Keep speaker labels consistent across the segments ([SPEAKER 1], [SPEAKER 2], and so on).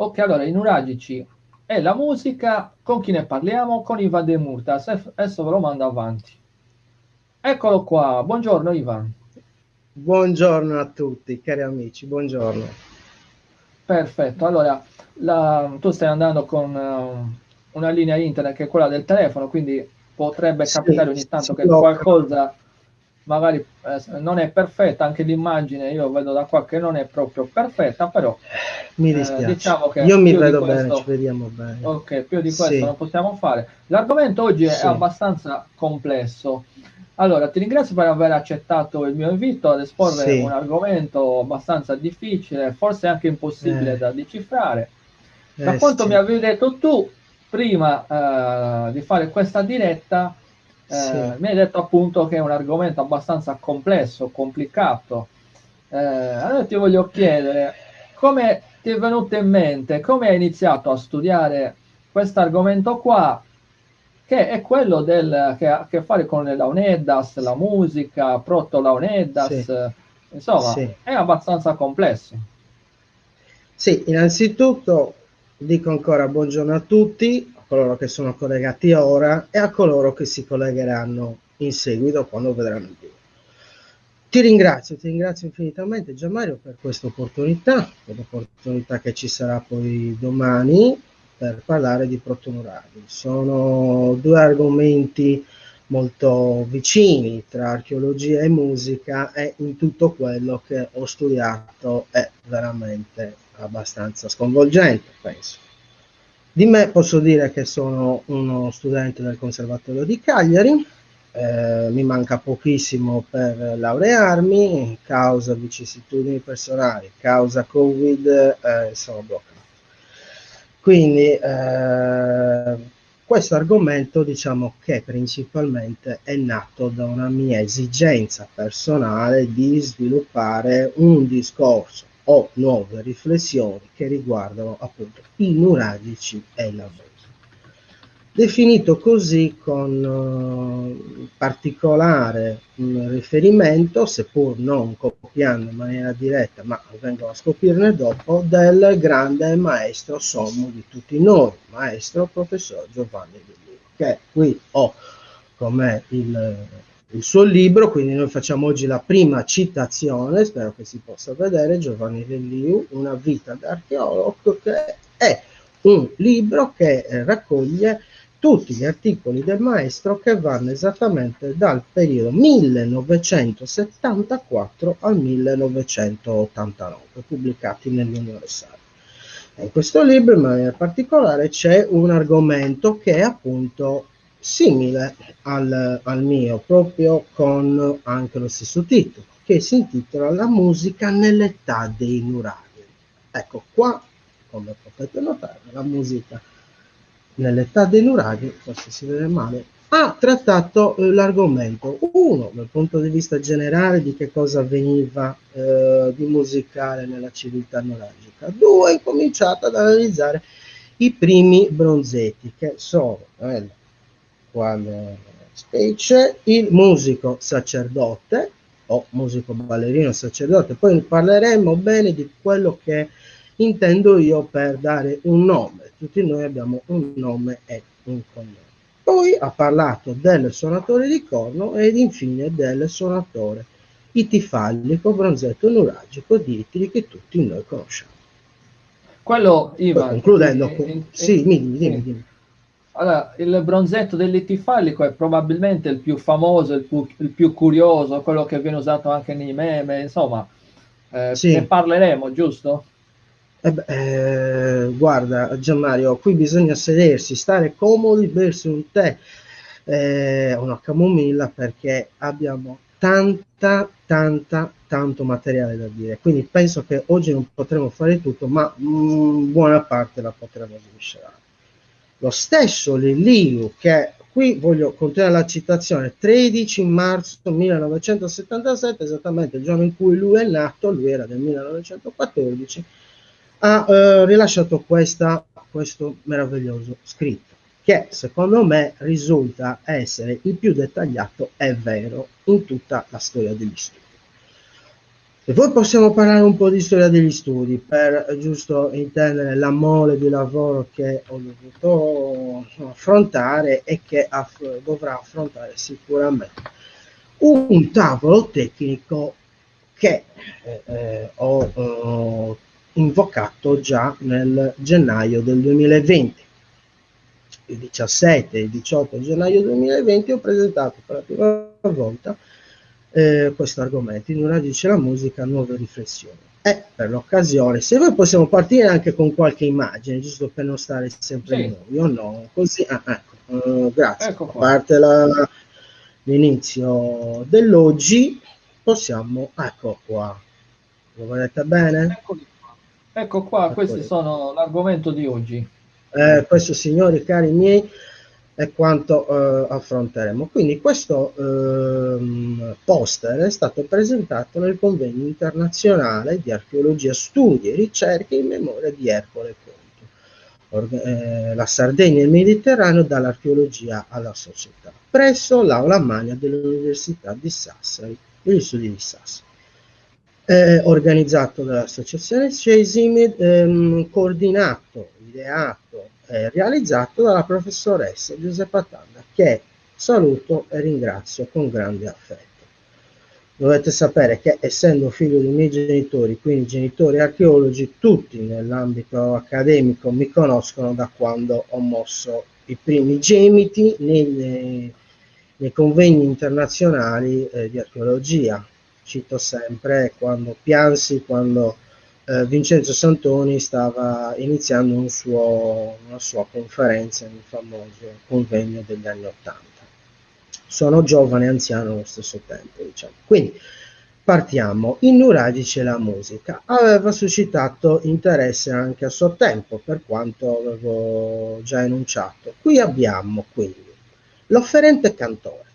[SPEAKER 1] Ok, allora i nuragici e la musica, con chi ne parliamo? Con Ivan De Murtas. Adesso ve lo mando avanti. Eccolo qua, buongiorno Ivan.
[SPEAKER 2] Buongiorno a tutti, cari amici, buongiorno.
[SPEAKER 1] Perfetto, allora tu stai andando con una linea internet che è quella del telefono, quindi potrebbe
[SPEAKER 2] Sì,
[SPEAKER 1] capitare ogni tanto
[SPEAKER 2] si
[SPEAKER 1] che
[SPEAKER 2] blocca.
[SPEAKER 1] qualcosa magari non è perfetta, anche l'immagine io vedo da qua che non è proprio perfetta, però
[SPEAKER 2] Mi dispiace.
[SPEAKER 1] diciamo che
[SPEAKER 2] Io mi
[SPEAKER 1] più di
[SPEAKER 2] vedo bene, ci
[SPEAKER 1] questo,
[SPEAKER 2] vediamo bene.
[SPEAKER 1] ok, più di questo
[SPEAKER 2] Sì,
[SPEAKER 1] non possiamo fare. L'argomento oggi è
[SPEAKER 2] sì,
[SPEAKER 1] abbastanza complesso. Allora, ti ringrazio per aver accettato il mio invito ad esporre un
[SPEAKER 2] sì,
[SPEAKER 1] argomento abbastanza difficile, forse anche impossibile
[SPEAKER 2] eh,
[SPEAKER 1] da decifrare. Da quanto mi
[SPEAKER 2] sì,
[SPEAKER 1] avevi detto tu, prima di fare questa diretta,
[SPEAKER 2] sì.
[SPEAKER 1] mi hai detto appunto che è un argomento abbastanza complesso, complicato. Allora ti voglio chiedere, come ti è venuto in mente, come hai iniziato a studiare questo argomento qua, che è quello che ha a che fare con le launeddas, la musica,
[SPEAKER 2] Sì,
[SPEAKER 1] proto-launeddas, insomma,
[SPEAKER 2] sì.
[SPEAKER 1] è abbastanza complesso.
[SPEAKER 2] Sì, innanzitutto dico ancora buongiorno a tutti, a coloro che sono collegati ora e a coloro che si collegheranno in seguito quando vedranno il video. Ti ringrazio infinitamente Gianmario per l'opportunità che ci sarà poi domani per parlare di protonurari. Sono due argomenti molto vicini tra archeologia e musica e in tutto quello che ho studiato è veramente abbastanza sconvolgente, penso. Di me posso dire che sono uno studente del Conservatorio di Cagliari, mi manca pochissimo per laurearmi, causa vicissitudini personali, causa Covid, sono bloccato. Quindi questo argomento diciamo che principalmente è nato da una mia esigenza personale di sviluppare un discorso o nuove riflessioni che riguardano appunto i nuragici e la musica. Definito così con particolare riferimento, seppur non copiando in maniera diretta, ma vengo a scoprirne dopo, del grande maestro sommo di tutti noi, maestro professor Giovanni Villini, che qui ho come il suo libro, quindi noi facciamo oggi la prima citazione, spero che si possa vedere, Giovanni Lelliu, Una vita d'archeologo, che è un libro che raccoglie tutti gli articoli del maestro che vanno esattamente dal periodo 1974 al 1989, pubblicati nell'Universale. In questo libro in maniera particolare c'è un argomento che è appunto simile al mio, proprio con anche lo stesso titolo, che si intitola La musica nell'età dei nuraghi. Ecco qua, come potete notare, la musica nell'età dei nuraghi, forse si vede male, ha trattato l'argomento, uno, dal punto di vista generale di che cosa avveniva di musicale nella civiltà nuragica, due, ha incominciato ad analizzare i primi bronzetti, che sono, quale specie, il musico sacerdote, o musico ballerino sacerdote, poi parleremo bene di quello che intendo io per dare un nome, tutti noi abbiamo un nome e un cognome. Poi ha parlato del suonatore di corno ed infine del suonatore itifallico, bronzetto nuragico di Itili che tutti noi conosciamo.
[SPEAKER 1] Quello,
[SPEAKER 2] Poi
[SPEAKER 1] Ivan,
[SPEAKER 2] concludendo con... Sì,
[SPEAKER 1] sì.
[SPEAKER 2] dimmi.
[SPEAKER 1] Allora, il bronzetto dell'Itifallico è probabilmente il più famoso, il più curioso, quello che viene usato anche nei meme, insomma, ne
[SPEAKER 2] Sì,
[SPEAKER 1] parleremo, giusto?
[SPEAKER 2] guarda Gianmario, qui bisogna sedersi, stare comodi, bersi un tè, una camomilla perché abbiamo tanto materiale da dire. Quindi penso che oggi non potremo fare tutto, ma buona parte la potremo sviscerare. Lo stesso Lelliu, che qui voglio continuare la citazione, 13 marzo 1977, esattamente il giorno in cui lui è nato, lui era del 1914, ha rilasciato questo meraviglioso scritto, che secondo me risulta essere il più dettagliato e vero in tutta la storia degli studi. E poi possiamo parlare un po' di storia degli studi, per giusto intendere la mole di lavoro che ho dovuto affrontare e che dovrà affrontare sicuramente. Un tavolo tecnico che ho invocato già nel gennaio del 2020. Il 17 e il 18 gennaio 2020 ho presentato per la prima volta questo argomento in una dice la musica, nuove riflessioni. E per l'occasione, se voi possiamo partire anche con qualche immagine, giusto per non stare sempre
[SPEAKER 1] Sì,
[SPEAKER 2] noi, o no? Così, ecco, grazie.
[SPEAKER 1] ecco
[SPEAKER 2] A
[SPEAKER 1] qua.
[SPEAKER 2] parte l'inizio dell'oggi, possiamo, ecco qua, lo vedete bene?
[SPEAKER 1] Eccoli qua. Ecco qua, questi
[SPEAKER 2] Eccoli.
[SPEAKER 1] sono l'argomento di oggi.
[SPEAKER 2] Questo, signori cari miei, è quanto affronteremo. Quindi questo poster è stato presentato nel convegno internazionale di archeologia, studi e ricerche in memoria di Ercole Conto, la Sardegna e il Mediterraneo dall'archeologia alla società, presso l'Aula Magna dell'Università di Sassari, degli studi di Sassari. Organizzato dall'Associazione Cesime, coordinato, ideato e realizzato dalla professoressa Giuseppa Tanda, che saluto e ringrazio con grande affetto. Dovete sapere che, essendo figlio dei miei genitori, quindi genitori archeologi, tutti nell'ambito accademico mi conoscono da quando ho mosso i primi gemiti nei convegni internazionali di archeologia. Cito sempre quando piansi, quando Vincenzo Santoni stava iniziando una sua conferenza nel famoso convegno degli anni '80. Sono giovane e anziano allo stesso tempo, diciamo. Quindi partiamo. In Nuraghice la musica aveva suscitato interesse anche a suo tempo, per quanto avevo già enunciato. Qui abbiamo quindi l'offerente cantore,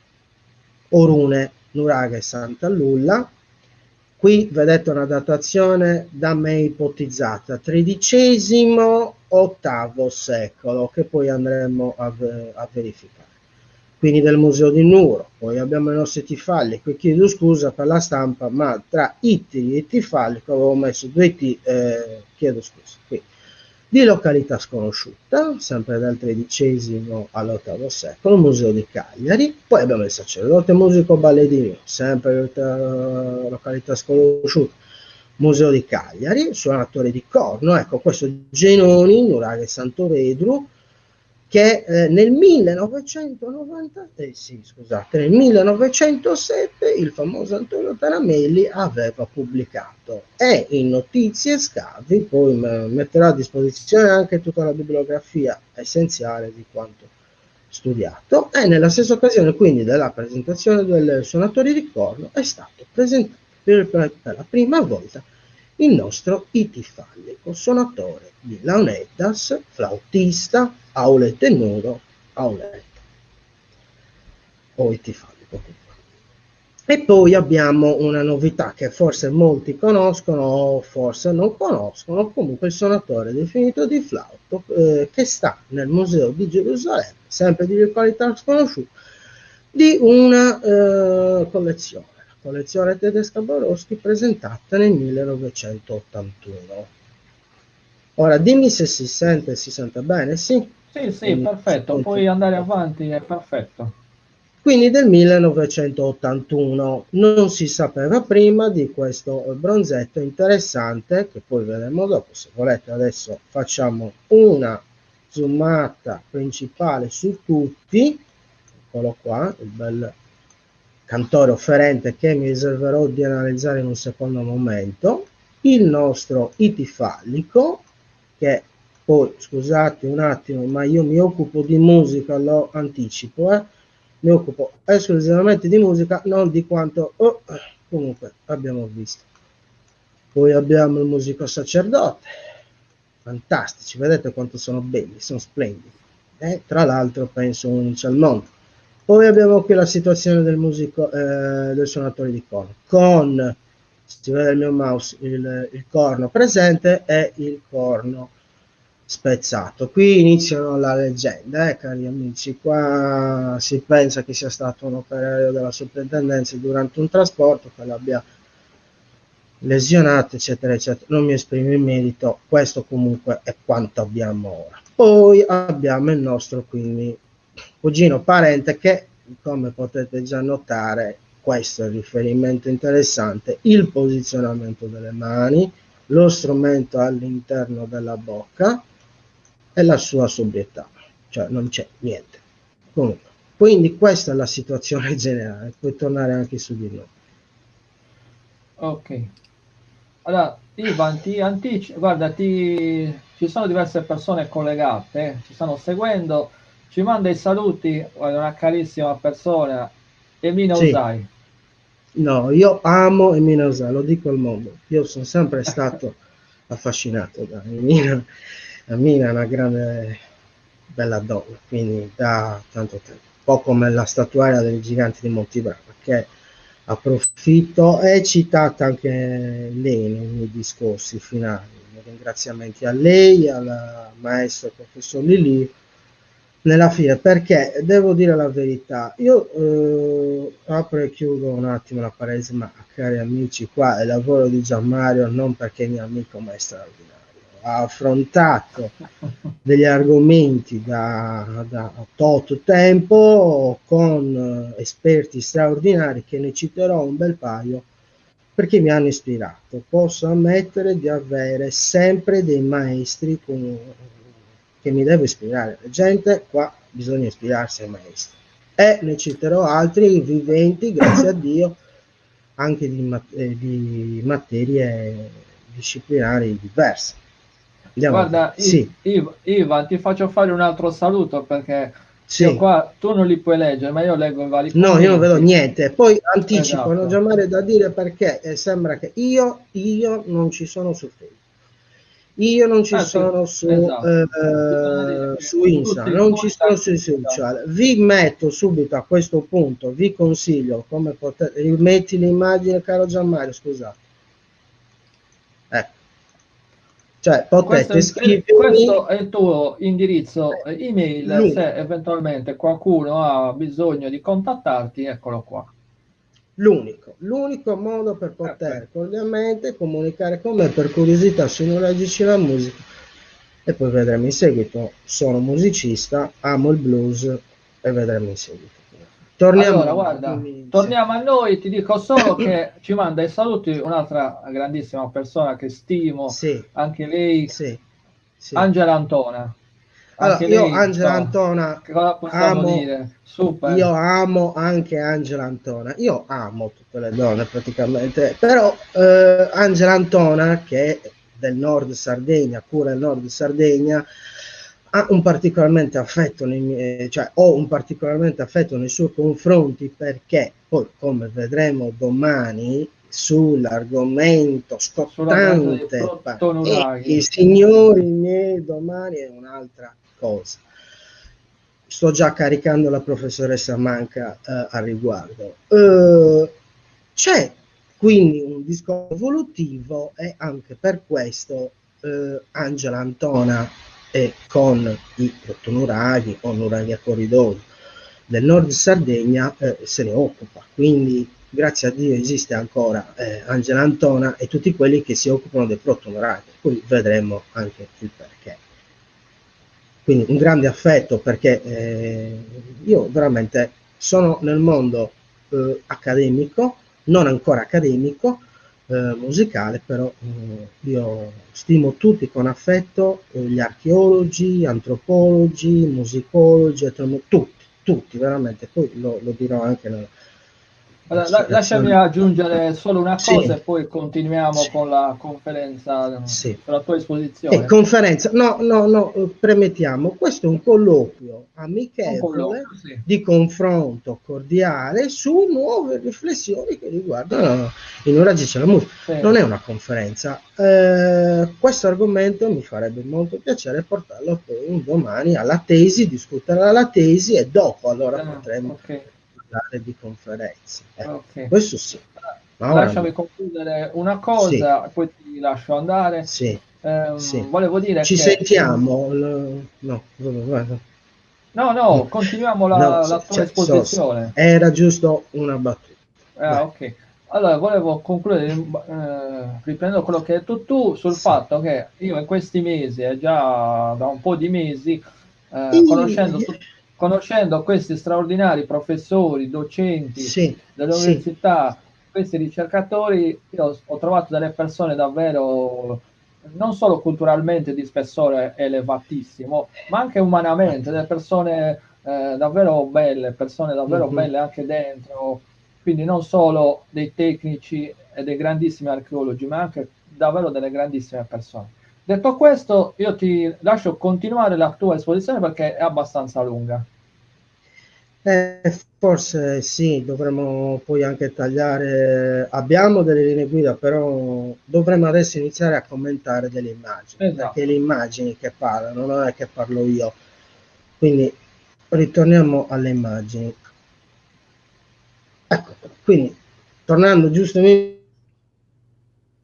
[SPEAKER 2] Orune, Nuraghe e Sant'Allulla. Qui vedete una datazione da me ipotizzata, XIII-VIII secolo, che poi andremo a verificare. Quindi del Museo di Nuoro. Poi abbiamo i nostri Tifalli. Qui chiedo scusa per la stampa, ma tra Ittiri e Tifalli avevo messo due T, chiedo scusa. Qui. Di località sconosciuta, sempre dal XIII all'VIII secolo, Museo di Cagliari. Poi abbiamo il sacerdote musico balledino, sempre località sconosciuta, Museo di Cagliari, suonatore di corno. Ecco, questo Genoni, Nuraghe Santo Vedru, che nel 1907 il famoso Antonio Taramelli aveva pubblicato, e in notizie e scavi poi metterò a disposizione anche tutta la bibliografia essenziale di quanto studiato, e nella stessa occasione quindi della presentazione del suonatore di corno è stato presentato per la prima volta il nostro itifallico, suonatore di launeddas, flautista, aule tenoro, auletta o itifallico. E poi abbiamo una novità che forse molti conoscono o forse non conoscono, comunque il suonatore definito di flauto che sta nel Museo di Gerusalemme, sempre di qualità sconosciuta, di una collezione. Collezione tedesca Borowski, presentata nel 1981. Ora dimmi se si sente bene, sì?
[SPEAKER 1] Sì, sì,
[SPEAKER 2] Quindi,
[SPEAKER 1] perfetto, puoi andare avanti, è perfetto.
[SPEAKER 2] quindi del 1981. Non si sapeva prima di questo bronzetto interessante, che poi vedremo dopo. Se volete adesso facciamo una zoomata principale su tutti. Eccolo qua, il bel cantore offerente che mi riserverò di analizzare in un secondo momento. Il nostro itifallico, che poi scusate un attimo, ma io mi occupo di musica, lo anticipo, mi occupo esclusivamente di musica, non di quanto comunque abbiamo visto. Poi abbiamo il musico sacerdote, fantastici, vedete quanto sono belli, sono splendidi, tra l'altro penso unici al mondo. Poi abbiamo qui la situazione del musico, del suonatore di corno, con, si vede il mio mouse, il corno presente e il corno spezzato. Qui iniziano la leggenda, cari amici. Qua si pensa che sia stato un operaio della soprintendenza durante un trasporto che l'abbia lesionate, eccetera, eccetera. Non mi esprimo in merito, questo comunque è quanto abbiamo ora. Poi abbiamo il nostro quindi cugino parente che, come potete già notare, questo è il riferimento interessante, il posizionamento delle mani, lo strumento all'interno della bocca e la sua sobrietà, cioè non c'è niente. Comunque, quindi questa è la situazione generale, puoi tornare anche su di noi.
[SPEAKER 1] Ok. Allora, Ivan, guarda, ci sono diverse persone collegate, ci stanno seguendo, ci manda i saluti, guarda, una carissima persona, Emina
[SPEAKER 2] Sì,
[SPEAKER 1] Usai.
[SPEAKER 2] no, io amo Emina Usai, lo dico al mondo. Io sono sempre stato affascinato da Emina. Emina è una grande, bella donna, quindi da tanto tempo. Un po' come la statuaria dei giganti di Montibrava, che approfitto, è citata anche lei nei miei discorsi finali. Ringraziamenti a lei, al maestro professor Lili, nella fine, perché devo dire la verità, io apro e chiudo un attimo la parese, ma cari amici, qua il lavoro di Gianmario non perché è mio amico ma è straordinario, ha affrontato degli argomenti da tot tempo con esperti straordinari che ne citerò un bel paio perché mi hanno ispirato. Posso ammettere di avere sempre dei maestri che mi devo ispirare. La gente qua bisogna ispirarsi ai maestri. E ne citerò altri viventi, grazie a Dio, anche di materie disciplinari diverse. Andiamo
[SPEAKER 1] Guarda,
[SPEAKER 2] avanti. Sì,
[SPEAKER 1] Ivan, ti faccio fare un altro saluto perché io
[SPEAKER 2] sì.
[SPEAKER 1] qua, tu non li puoi leggere, ma io leggo i vari
[SPEAKER 2] No, io non vedo
[SPEAKER 1] commenti.
[SPEAKER 2] niente. Poi anticipo, non già
[SPEAKER 1] Esatto.
[SPEAKER 2] male da dire perché sembra che io non ci sono su Facebook. Io non ci
[SPEAKER 1] Sì,
[SPEAKER 2] sono
[SPEAKER 1] esatto. Bisogna dire che
[SPEAKER 2] su Insta,
[SPEAKER 1] tutti
[SPEAKER 2] non ci
[SPEAKER 1] noi
[SPEAKER 2] sono
[SPEAKER 1] dai
[SPEAKER 2] sui
[SPEAKER 1] pubblicità.
[SPEAKER 2] social. Vi metto subito a questo punto, vi consiglio come potete, rimetti l'immagine, caro Gianmario, scusate. Ecco, cioè potete scrivermi
[SPEAKER 1] Questo è il tuo indirizzo email
[SPEAKER 2] l'unico.
[SPEAKER 1] se eventualmente qualcuno ha bisogno di contattarti, eccolo qua.
[SPEAKER 2] L'unico modo per poter
[SPEAKER 1] Perfetto.
[SPEAKER 2] cordialmente comunicare con me per curiosità sui neuralgici della musica e poi vedremo in seguito. Sono musicista, amo il blues e vedremo in seguito. Torniamo a
[SPEAKER 1] Allora,
[SPEAKER 2] noi,
[SPEAKER 1] guarda, torniamo a noi, ti dico solo che ci manda i saluti un'altra grandissima persona che stimo,
[SPEAKER 2] sì,
[SPEAKER 1] anche lei,
[SPEAKER 2] sì, sì.
[SPEAKER 1] Angela Antona.
[SPEAKER 2] Allora,
[SPEAKER 1] Anche
[SPEAKER 2] io
[SPEAKER 1] lei,
[SPEAKER 2] Angela
[SPEAKER 1] insomma,
[SPEAKER 2] Antona
[SPEAKER 1] che cosa possiamo
[SPEAKER 2] amo,
[SPEAKER 1] dire?
[SPEAKER 2] io
[SPEAKER 1] Super.
[SPEAKER 2] amo anche Angela Antona, io amo tutte le donne praticamente, però Angela Antona, che è del nord Sardegna, cura il nord Sardegna, ha un particolarmente affetto cioè ho un particolarmente affetto nei suoi confronti perché poi, come vedremo domani, sull'argomento
[SPEAKER 1] Sull'argomento dei
[SPEAKER 2] scottante e i
[SPEAKER 1] protonuraghi.
[SPEAKER 2] signori miei domani è un'altra cosa. Sto già caricando la professoressa Manca a riguardo. C'è quindi un discorso evolutivo e anche per questo Angela Antona con i protonuraghi o nuraghi a corridoio del nord Sardegna se ne occupa. Quindi grazie a Dio esiste ancora Angela Antona e tutti quelli che si occupano dei protonuraghi. Poi vedremo anche il perché. Quindi un grande affetto perché io veramente sono nel mondo accademico, non ancora accademico, musicale, però io stimo tutti con affetto, gli archeologi, antropologi, musicologi, tutti veramente, poi lo dirò anche nella
[SPEAKER 1] Allora, lasciami
[SPEAKER 2] spiegazione.
[SPEAKER 1] aggiungere solo una cosa
[SPEAKER 2] Sì,
[SPEAKER 1] e poi continuiamo
[SPEAKER 2] sì.
[SPEAKER 1] con la conferenza
[SPEAKER 2] Sì.
[SPEAKER 1] sulla tua esposizione.
[SPEAKER 2] Conferenza, no, premettiamo, questo è un colloquio
[SPEAKER 1] Un
[SPEAKER 2] amichevole
[SPEAKER 1] colloquio, sì.
[SPEAKER 2] di confronto cordiale su nuove riflessioni che riguardano i neuralgici della musica.
[SPEAKER 1] Sì.
[SPEAKER 2] Non è una conferenza. Questo argomento mi farebbe molto piacere portarlo poi un domani alla tesi, discutere alla tesi e dopo allora potremo
[SPEAKER 1] Ok,
[SPEAKER 2] parlare di conferenze.
[SPEAKER 1] ok.
[SPEAKER 2] Questo sì, ma ora no.
[SPEAKER 1] Lasciami concludere una
[SPEAKER 2] Sì.
[SPEAKER 1] cosa, poi ti lascio andare.
[SPEAKER 2] Sì, sì.
[SPEAKER 1] Volevo dire
[SPEAKER 2] Ci
[SPEAKER 1] che
[SPEAKER 2] sentiamo? No, guarda.
[SPEAKER 1] no,
[SPEAKER 2] No,
[SPEAKER 1] no, continuiamo
[SPEAKER 2] no,
[SPEAKER 1] la tua
[SPEAKER 2] cioè,
[SPEAKER 1] esposizione.
[SPEAKER 2] era giusto una battuta. Vai.
[SPEAKER 1] Ok. Allora, volevo concludere riprendendo quello che hai detto tu sul
[SPEAKER 2] Sì.
[SPEAKER 1] fatto che io in questi mesi, e già da un po' di mesi,
[SPEAKER 2] Sì,
[SPEAKER 1] conoscendo questi straordinari professori, docenti
[SPEAKER 2] sì,
[SPEAKER 1] delle
[SPEAKER 2] sì.
[SPEAKER 1] università, questi ricercatori, io ho trovato delle persone davvero non solo culturalmente di spessore elevatissimo, ma anche umanamente, delle persone persone davvero
[SPEAKER 2] Mhm.
[SPEAKER 1] belle anche dentro, quindi non solo dei tecnici e dei grandissimi archeologi, ma anche davvero delle grandissime persone. Detto questo, io ti lascio continuare la tua esposizione perché è abbastanza lunga.
[SPEAKER 2] Forse sì, dovremmo poi anche tagliare, abbiamo delle linee guida, però dovremmo adesso iniziare a commentare delle immagini, perché le
[SPEAKER 1] Esatto.
[SPEAKER 2] immagini che parlano, non è che parlo io. Quindi ritorniamo alle immagini. Ecco, quindi tornando giusto ai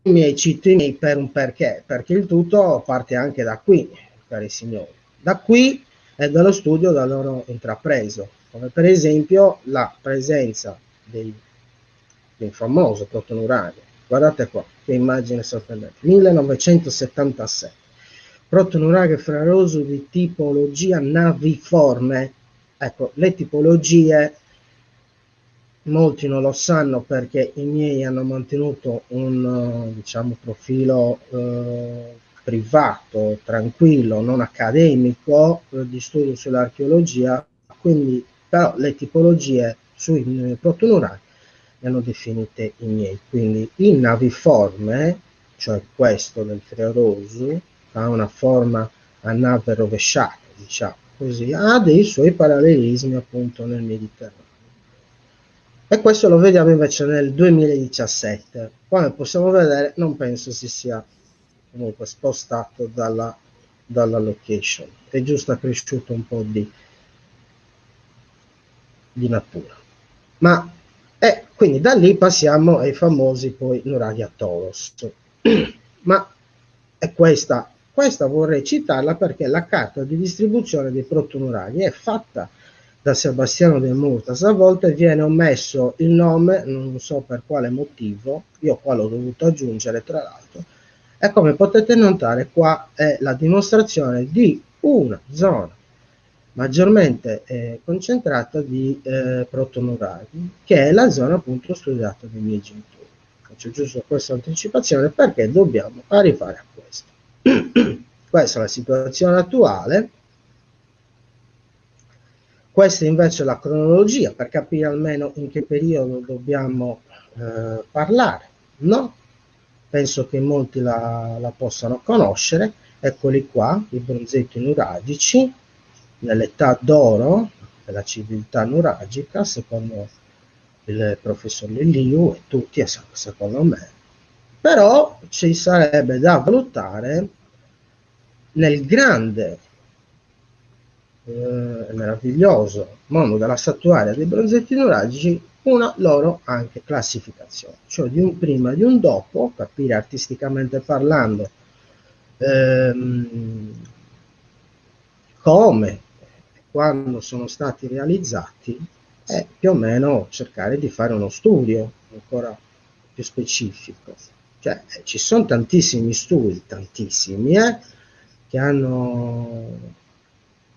[SPEAKER 2] miei citini per un perché il tutto parte anche da qui, cari signori. Da qui è dallo studio da loro intrapreso, come per esempio la presenza del famoso protonurario. Guardate qua, che immagine sorprendente. 1977. Protonurario ferroso di tipologia naviforme. Ecco, le tipologie molti non lo sanno perché i miei hanno mantenuto un diciamo, profilo privato, tranquillo, non accademico di studio sull'archeologia, quindi però le tipologie sui protonurari le hanno definite i miei. Quindi il naviforme, cioè questo del Frerosu, ha una forma a nave rovesciata, diciamo così, ha dei suoi parallelismi appunto nel Mediterraneo. E questo lo vediamo invece nel 2017. Come possiamo vedere, non penso si sia comunque spostato dalla location. È giusto accresciuto un po' di natura. Ma quindi da lì passiamo ai famosi poi nuraghi a Tolos. Ma è questa vorrei citarla perché la carta di distribuzione dei protonuraghi è fatta da Sebastiano De Murtas. A volte viene omesso il nome, non so per quale motivo, io qua l'ho dovuto aggiungere tra l'altro, e come potete notare qua è la dimostrazione di una zona maggiormente concentrata di protonuraghi, che è la zona appunto studiata dai miei genitori. Faccio giusto questa anticipazione perché dobbiamo arrivare a questo. Questa è la situazione attuale. Questa invece è la cronologia per capire almeno in che periodo dobbiamo parlare, no? Penso che molti la possano conoscere. Eccoli qua, i bronzetti nuragici, nell'età d'oro della civiltà nuragica, secondo il professor Liliu e tutti, secondo me. Però ci sarebbe da valutare nel grande meraviglioso mondo della statuaria dei bronzetti nuragici una loro anche classificazione, cioè di un prima e di un dopo, capire artisticamente parlando ehm, come, quando sono stati realizzati e più o meno cercare di fare uno studio ancora più specifico. Cioè, ci sono tantissimi studi, tantissimi, che hanno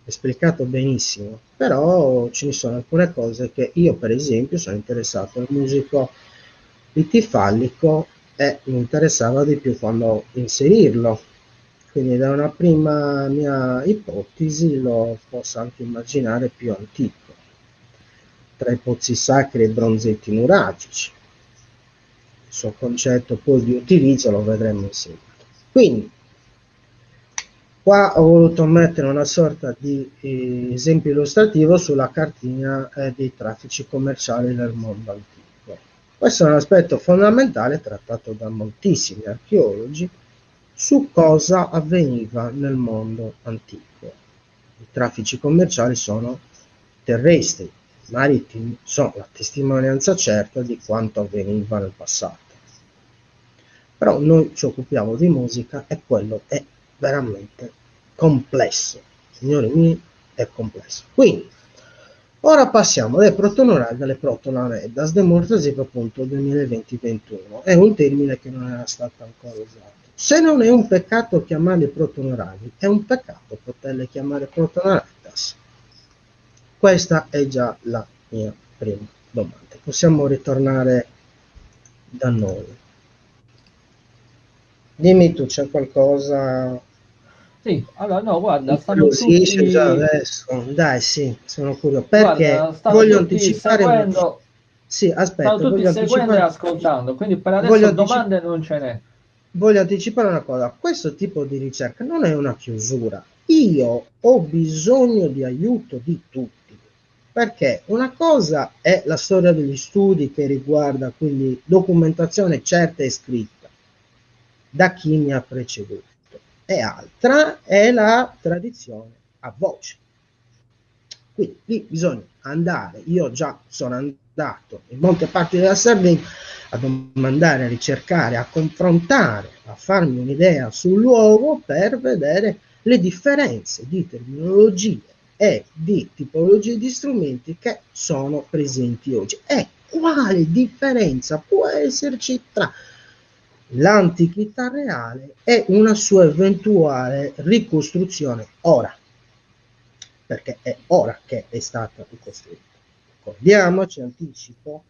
[SPEAKER 2] esplicato benissimo, però ce ne sono alcune cose che io per esempio sono interessato al musico pittifallico e mi interessava di più quando inserirlo. Quindi da una prima mia ipotesi lo posso anche immaginare più antico, tra i pozzi sacri e i bronzetti nuragici. Il suo concetto poi di utilizzo lo vedremo in seguito. Quindi qua ho voluto mettere una sorta di esempio illustrativo sulla cartina dei traffici commerciali nel mondo antico. Questo è un aspetto fondamentale trattato da moltissimi archeologi su cosa avveniva nel mondo antico. I traffici commerciali sono terrestri, marittimi, sono la testimonianza certa di quanto avveniva nel passato. Però noi ci occupiamo di musica e quello è veramente complesso. Signori miei, è complesso. Quindi, Ora passiamo alle protonorali alle protonoreddas, demortasi appunto 2020-21. È un termine che non era stato ancora usato. Se non è un peccato chiamarle protonorali, è un peccato poterle chiamare protonoreddas. Questa è già la mia prima domanda. Possiamo ritornare da noi. Dimmi tu, c'è qualcosa
[SPEAKER 1] Sì, allora no, guarda, stanno
[SPEAKER 2] incuriosisce già
[SPEAKER 1] tutti,
[SPEAKER 2] adesso? Dai, sì, sono curioso. Perché
[SPEAKER 1] guarda, stanno
[SPEAKER 2] voglio
[SPEAKER 1] tutti
[SPEAKER 2] anticipare una cosa.
[SPEAKER 1] seguendo,
[SPEAKER 2] Sì,
[SPEAKER 1] stanno
[SPEAKER 2] aspetta,
[SPEAKER 1] tutti seguendo e ascoltando, quindi per
[SPEAKER 2] voglio
[SPEAKER 1] adesso
[SPEAKER 2] anticipare.
[SPEAKER 1] domande non ce n'è.
[SPEAKER 2] Voglio anticipare una cosa, questo tipo di ricerca non è una chiusura. Io ho bisogno di aiuto di tutti, perché una cosa è la storia degli studi che riguarda quindi documentazione certa e scritta da chi mi ha preceduto, e altra è la tradizione a voce. Quindi lì bisogna andare, io già sono andato in molte parti della Sardegna a domandare, a ricercare, a confrontare, a farmi un'idea sul luogo per vedere le differenze di terminologie e di tipologie di strumenti che sono presenti oggi e quale differenza può esserci tra l'antichità reale e una sua eventuale ricostruzione ora, perché è ora che è stata ricostruita. Ricordiamoci, anticipo,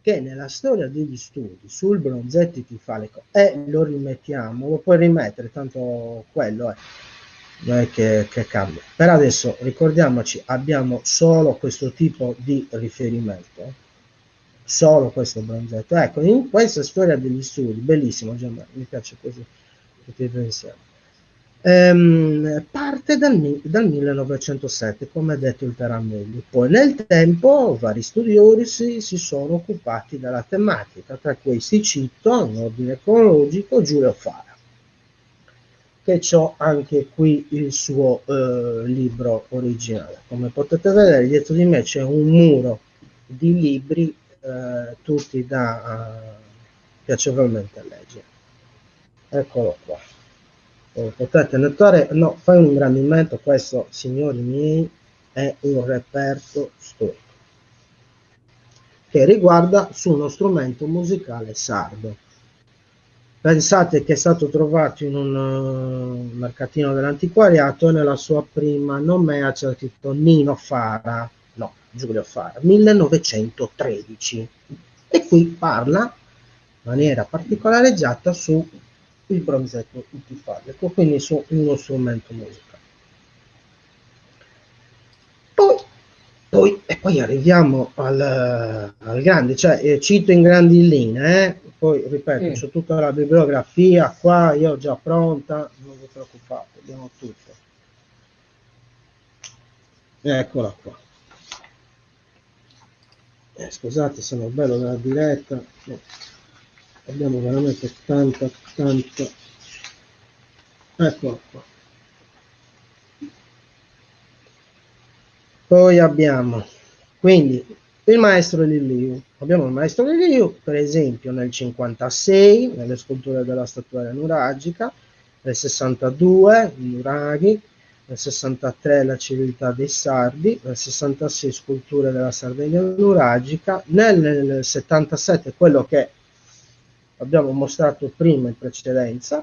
[SPEAKER 2] che nella storia degli studi sul bronzetto tifalico, e lo rimettiamo, lo puoi rimettere, tanto quello è, non è che cambia. Per adesso ricordiamoci, abbiamo solo questo tipo di riferimento, solo questo bronzetto. Ecco, in questa storia degli studi, bellissimo Gianmarco, mi piace così, tutti insieme. Parte dal 1907, come ha detto il Taramelli. Poi nel tempo vari studiosi si sono occupati della tematica, tra questi cito in ordine cronologico Giulio Fara, che ho anche qui il suo libro originale. Come potete vedere dietro di me c'è un muro di libri, tutti da piacevolmente leggere. Eccolo qua. Potete notare, no, fai un ingrandimento, questo signori miei è un reperto storico che riguarda su uno strumento musicale sardo. Pensate che è stato trovato in un mercatino dell'antiquariato e nella sua prima nomea c'è scritto Nino Fara, no, Giulio Fara, 1913. E qui parla in maniera particolareggiata su il bronzetto tifalico, quindi su uno strumento musicale. Poi arriviamo al grande, cioè cito in grandi linee, poi ripeto,
[SPEAKER 1] Sì.
[SPEAKER 2] c'è tutta la bibliografia qua, io ho già pronta, non vi preoccupate, abbiamo tutto. Eccola qua. Scusate, sono bello della diretta, no. Abbiamo veramente tanta. Eccola qua. Poi abbiamo quindi il maestro Liliu. Abbiamo il maestro Liliu, per esempio, nel 56, nelle sculture della statuaria nuragica, nel 62, i nuraghi, nel 63 la civiltà dei sardi, nel 66 sculture della Sardegna nuragica, nel 77 quello che abbiamo mostrato prima in precedenza.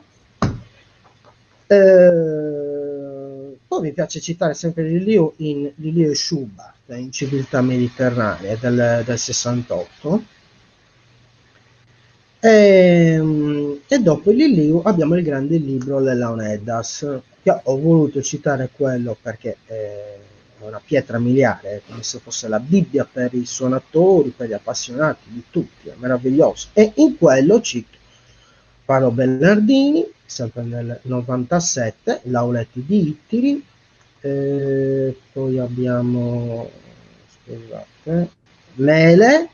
[SPEAKER 2] Poi mi piace citare sempre Liliu e Schubert in Civiltà Mediterranea del 68. E dopo Liliu abbiamo il grande libro Leoneddas, che ho voluto citare quello perché è una pietra miliare, come se fosse la Bibbia per i suonatori, per gli appassionati di tutti, è meraviglioso. E in quello cito Paolo Bernardini, sempre nel 97, Lauletti di Ittiri, poi abbiamo, scusate, Mele,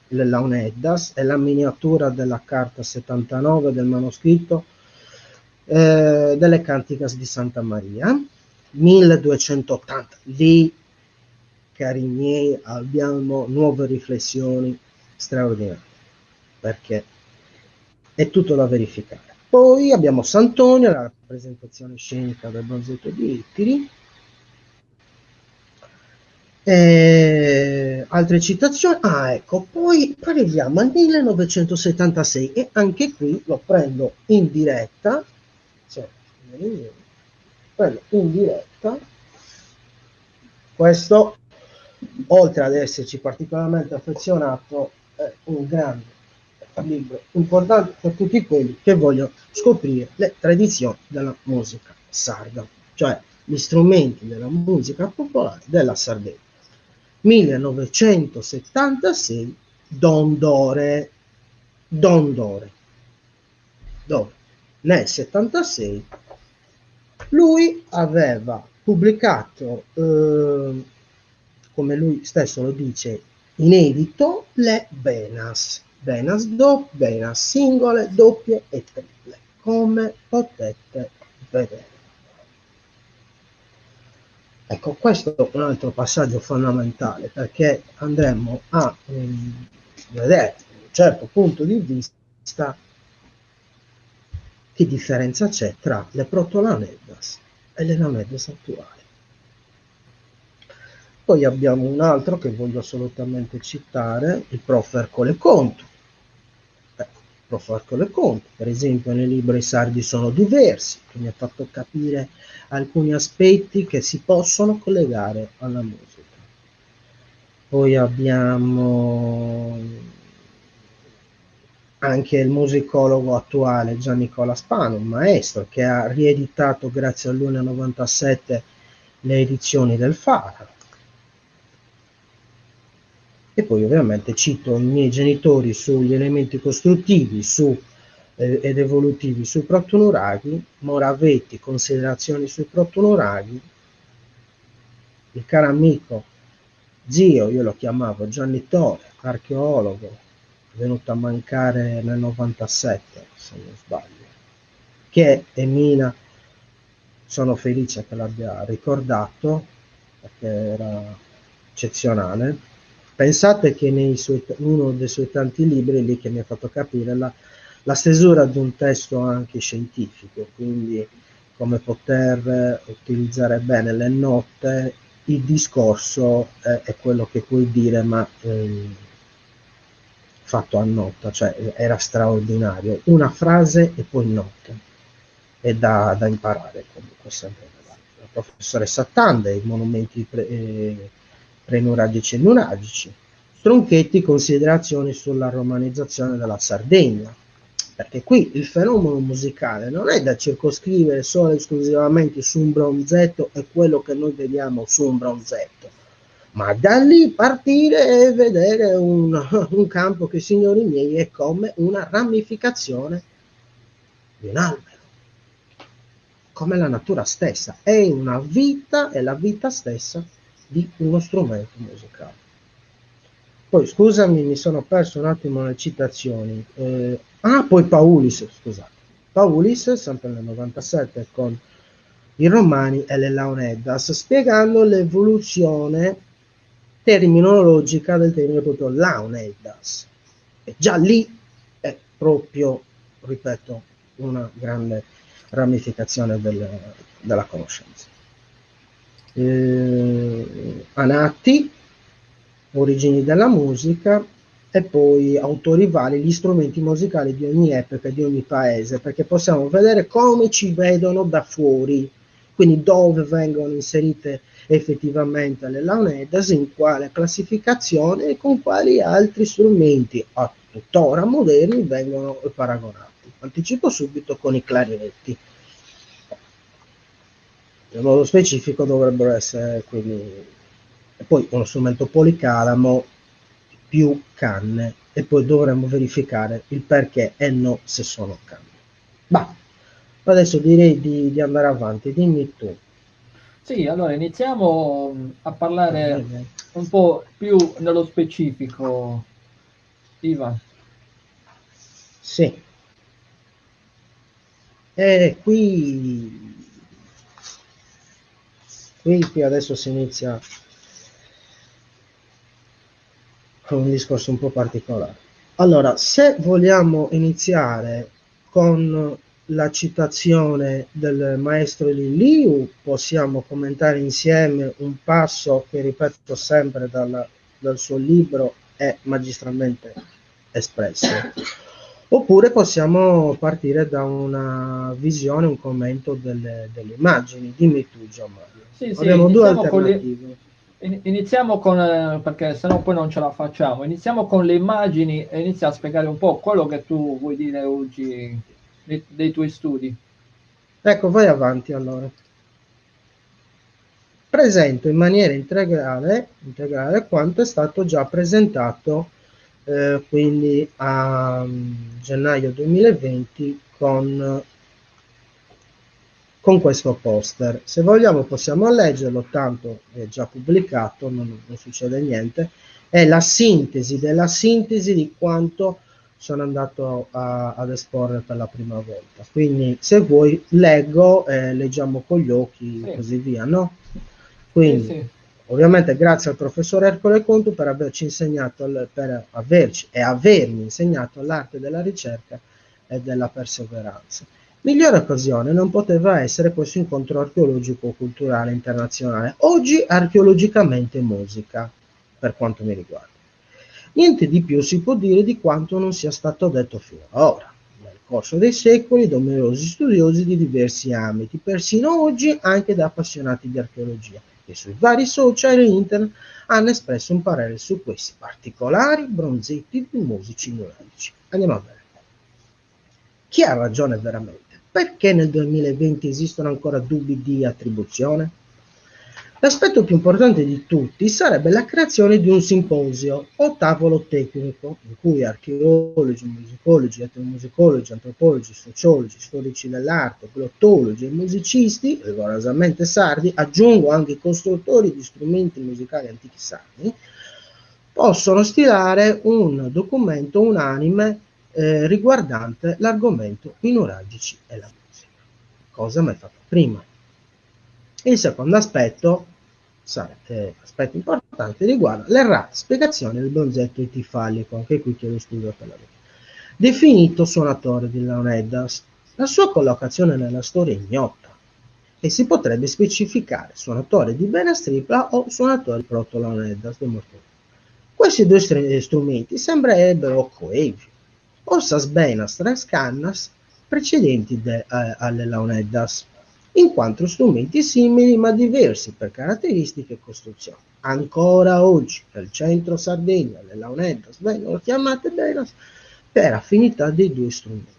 [SPEAKER 2] le Launeddas, è la miniatura della carta 79 del manoscritto delle Canticas di Santa Maria, 1280. Lì, cari miei, abbiamo nuove riflessioni straordinarie, perché è tutto da verificare. Poi abbiamo Sant'Antonio, la rappresentazione scenica del bronzetto di Ittiri. Altre citazioni, ecco, poi arriviamo al 1976 e anche qui lo prendo in diretta, cioè, prendo in diretta, questo, oltre ad esserci particolarmente affezionato, è un grande libro importante per tutti quelli che vogliono scoprire le tradizioni della musica sarda, cioè gli strumenti della musica popolare della Sardegna. 1976, Dondore, dove nel 76 lui aveva pubblicato, come lui stesso lo dice, inedito, le Benas, Benas singole, doppie e triple, come potete vedere. Ecco, questo è un altro passaggio fondamentale, perché andremo a vedere da un certo punto di vista che differenza c'è tra le proto-Launeddas e le Launeddas attuali. Poi abbiamo un altro che voglio assolutamente citare, il prof. Ercole Conto. Prof. Ercole Conto, per esempio, nei libri sardi sono diversi, che mi ha fatto capire alcuni aspetti che si possono collegare alla musica. Poi abbiamo anche il musicologo attuale Gian Nicola Spano, un maestro che ha rieditato grazie all'1 97 le edizioni del Fara. E poi ovviamente cito i miei genitori sugli elementi costruttivi ed evolutivi sui protonuraghi, Moravetti, considerazioni sui protonuraghi, il caro amico zio, io lo chiamavo Gianni Tore, archeologo, venuto a mancare nel 97 se non sbaglio, che Emina, sono felice che l'abbia ricordato perché era eccezionale. Pensate che uno dei suoi tanti libri lì che mi ha fatto capire la stesura di un testo anche scientifico, quindi come poter utilizzare bene le note, il discorso è quello che puoi dire, ma fatto a nota, cioè era straordinario, una frase e poi note, è da imparare comunque sempre. La professoressa Tanda, i monumenti prenuragici e nuragici, Tronchetti, considerazioni sulla romanizzazione della Sardegna, perché qui il fenomeno musicale non è da circoscrivere solo e esclusivamente su un bronzetto e quello che noi vediamo su un bronzetto, ma da lì partire e vedere un campo che, signori miei, è come una ramificazione di un albero, come la natura stessa, è una vita, è la vita stessa di uno strumento musicale. Poi scusami, mi sono perso un attimo le citazioni. Poi Paulis, scusate. Paulis, sempre nel 97, con i Romani e le Launeddas, spiegando l'evoluzione terminologica del termine proprio Launeddas. E già lì è proprio, ripeto, una grande ramificazione della conoscenza. Anatti, origini della musica, e poi autori vari, gli strumenti musicali di ogni epoca e di ogni paese, perché possiamo vedere come ci vedono da fuori, quindi dove vengono inserite effettivamente le Launeddas, in quale classificazione e con quali altri strumenti a tuttora moderni vengono paragonati. Anticipo subito con i clarinetti. In modo specifico dovrebbero essere quindi, e poi uno strumento policalamo, più canne, e poi dovremmo verificare il perché e no se sono canne. Ma adesso direi di andare avanti, dimmi tu.
[SPEAKER 1] Sì, allora iniziamo a parlare un po' più nello specifico, Ivan.
[SPEAKER 2] Sì. E qui adesso si inizia con un discorso un po' particolare. Allora, se vogliamo iniziare con la citazione del maestro Liliu, possiamo commentare insieme un passo che ripeto sempre dal suo libro è magistralmente espresso. Oppure possiamo partire da una visione, un commento delle immagini. Dimmi tu, Gianmario.
[SPEAKER 1] Sì, sì,
[SPEAKER 2] Abbiamo due alternative.
[SPEAKER 1] iniziamo con, perché sennò poi non ce la facciamo, iniziamo con le immagini e inizia a spiegare un po' quello che tu vuoi dire oggi dei tuoi studi.
[SPEAKER 2] Ecco, vai avanti allora. Presento in maniera integrale quanto è stato già presentato quindi a gennaio 2020 con questo poster. Se vogliamo possiamo leggerlo, tanto è già pubblicato, non succede niente. È la sintesi della sintesi di quanto sono andato ad esporre per la prima volta. Quindi se vuoi leggo, leggiamo con gli occhi e
[SPEAKER 1] Sì.
[SPEAKER 2] così via, no? Quindi,
[SPEAKER 1] Sì.
[SPEAKER 2] ovviamente grazie al professor Ercole Contu per averci insegnato, per averci e avermi insegnato l'arte della ricerca e della perseveranza. Migliore occasione non poteva essere questo incontro archeologico-culturale internazionale, oggi archeologicamente musica, per quanto mi riguarda. Niente di più si può dire di quanto non sia stato detto fino ad ora. Nel corso dei secoli, da numerosi studiosi di diversi ambiti, persino oggi anche da appassionati di archeologia, che sui vari social e internet hanno espresso un parere su questi particolari bronzetti di musici neuralgici. Andiamo a vedere. Chi ha ragione veramente? Perché nel 2020 esistono ancora dubbi di attribuzione? L'aspetto più importante di tutti sarebbe la creazione di un simposio o tavolo tecnico in cui archeologi, musicologi, etnomusicologi, antropologi, sociologi, storici dell'arte, glottologi e musicisti, rigorosamente sardi, aggiungo anche i costruttori di strumenti musicali antichi sardi, possono stilare un documento unanime riguardante l'argomento i neuralgici e la musica, cosa mai fatta prima. Il secondo aspetto importante, riguarda l'errata spiegazione del bronzetto etifallico, anche qui chiedo scusa per la verità. Definito suonatore di Leonidas, la sua collocazione nella storia è ignota e si potrebbe specificare suonatore di Bena Stripla o suonatore di Proto-Leonidas del Mortone. Questi due strumenti sembrerebbero coevi, ossas benas tres cannas precedenti alle Leonidas, in quanto strumenti simili ma diversi per caratteristiche e costruzione. Ancora oggi nel centro Sardegna le Leonidas vengono chiamate benas per affinità dei due strumenti.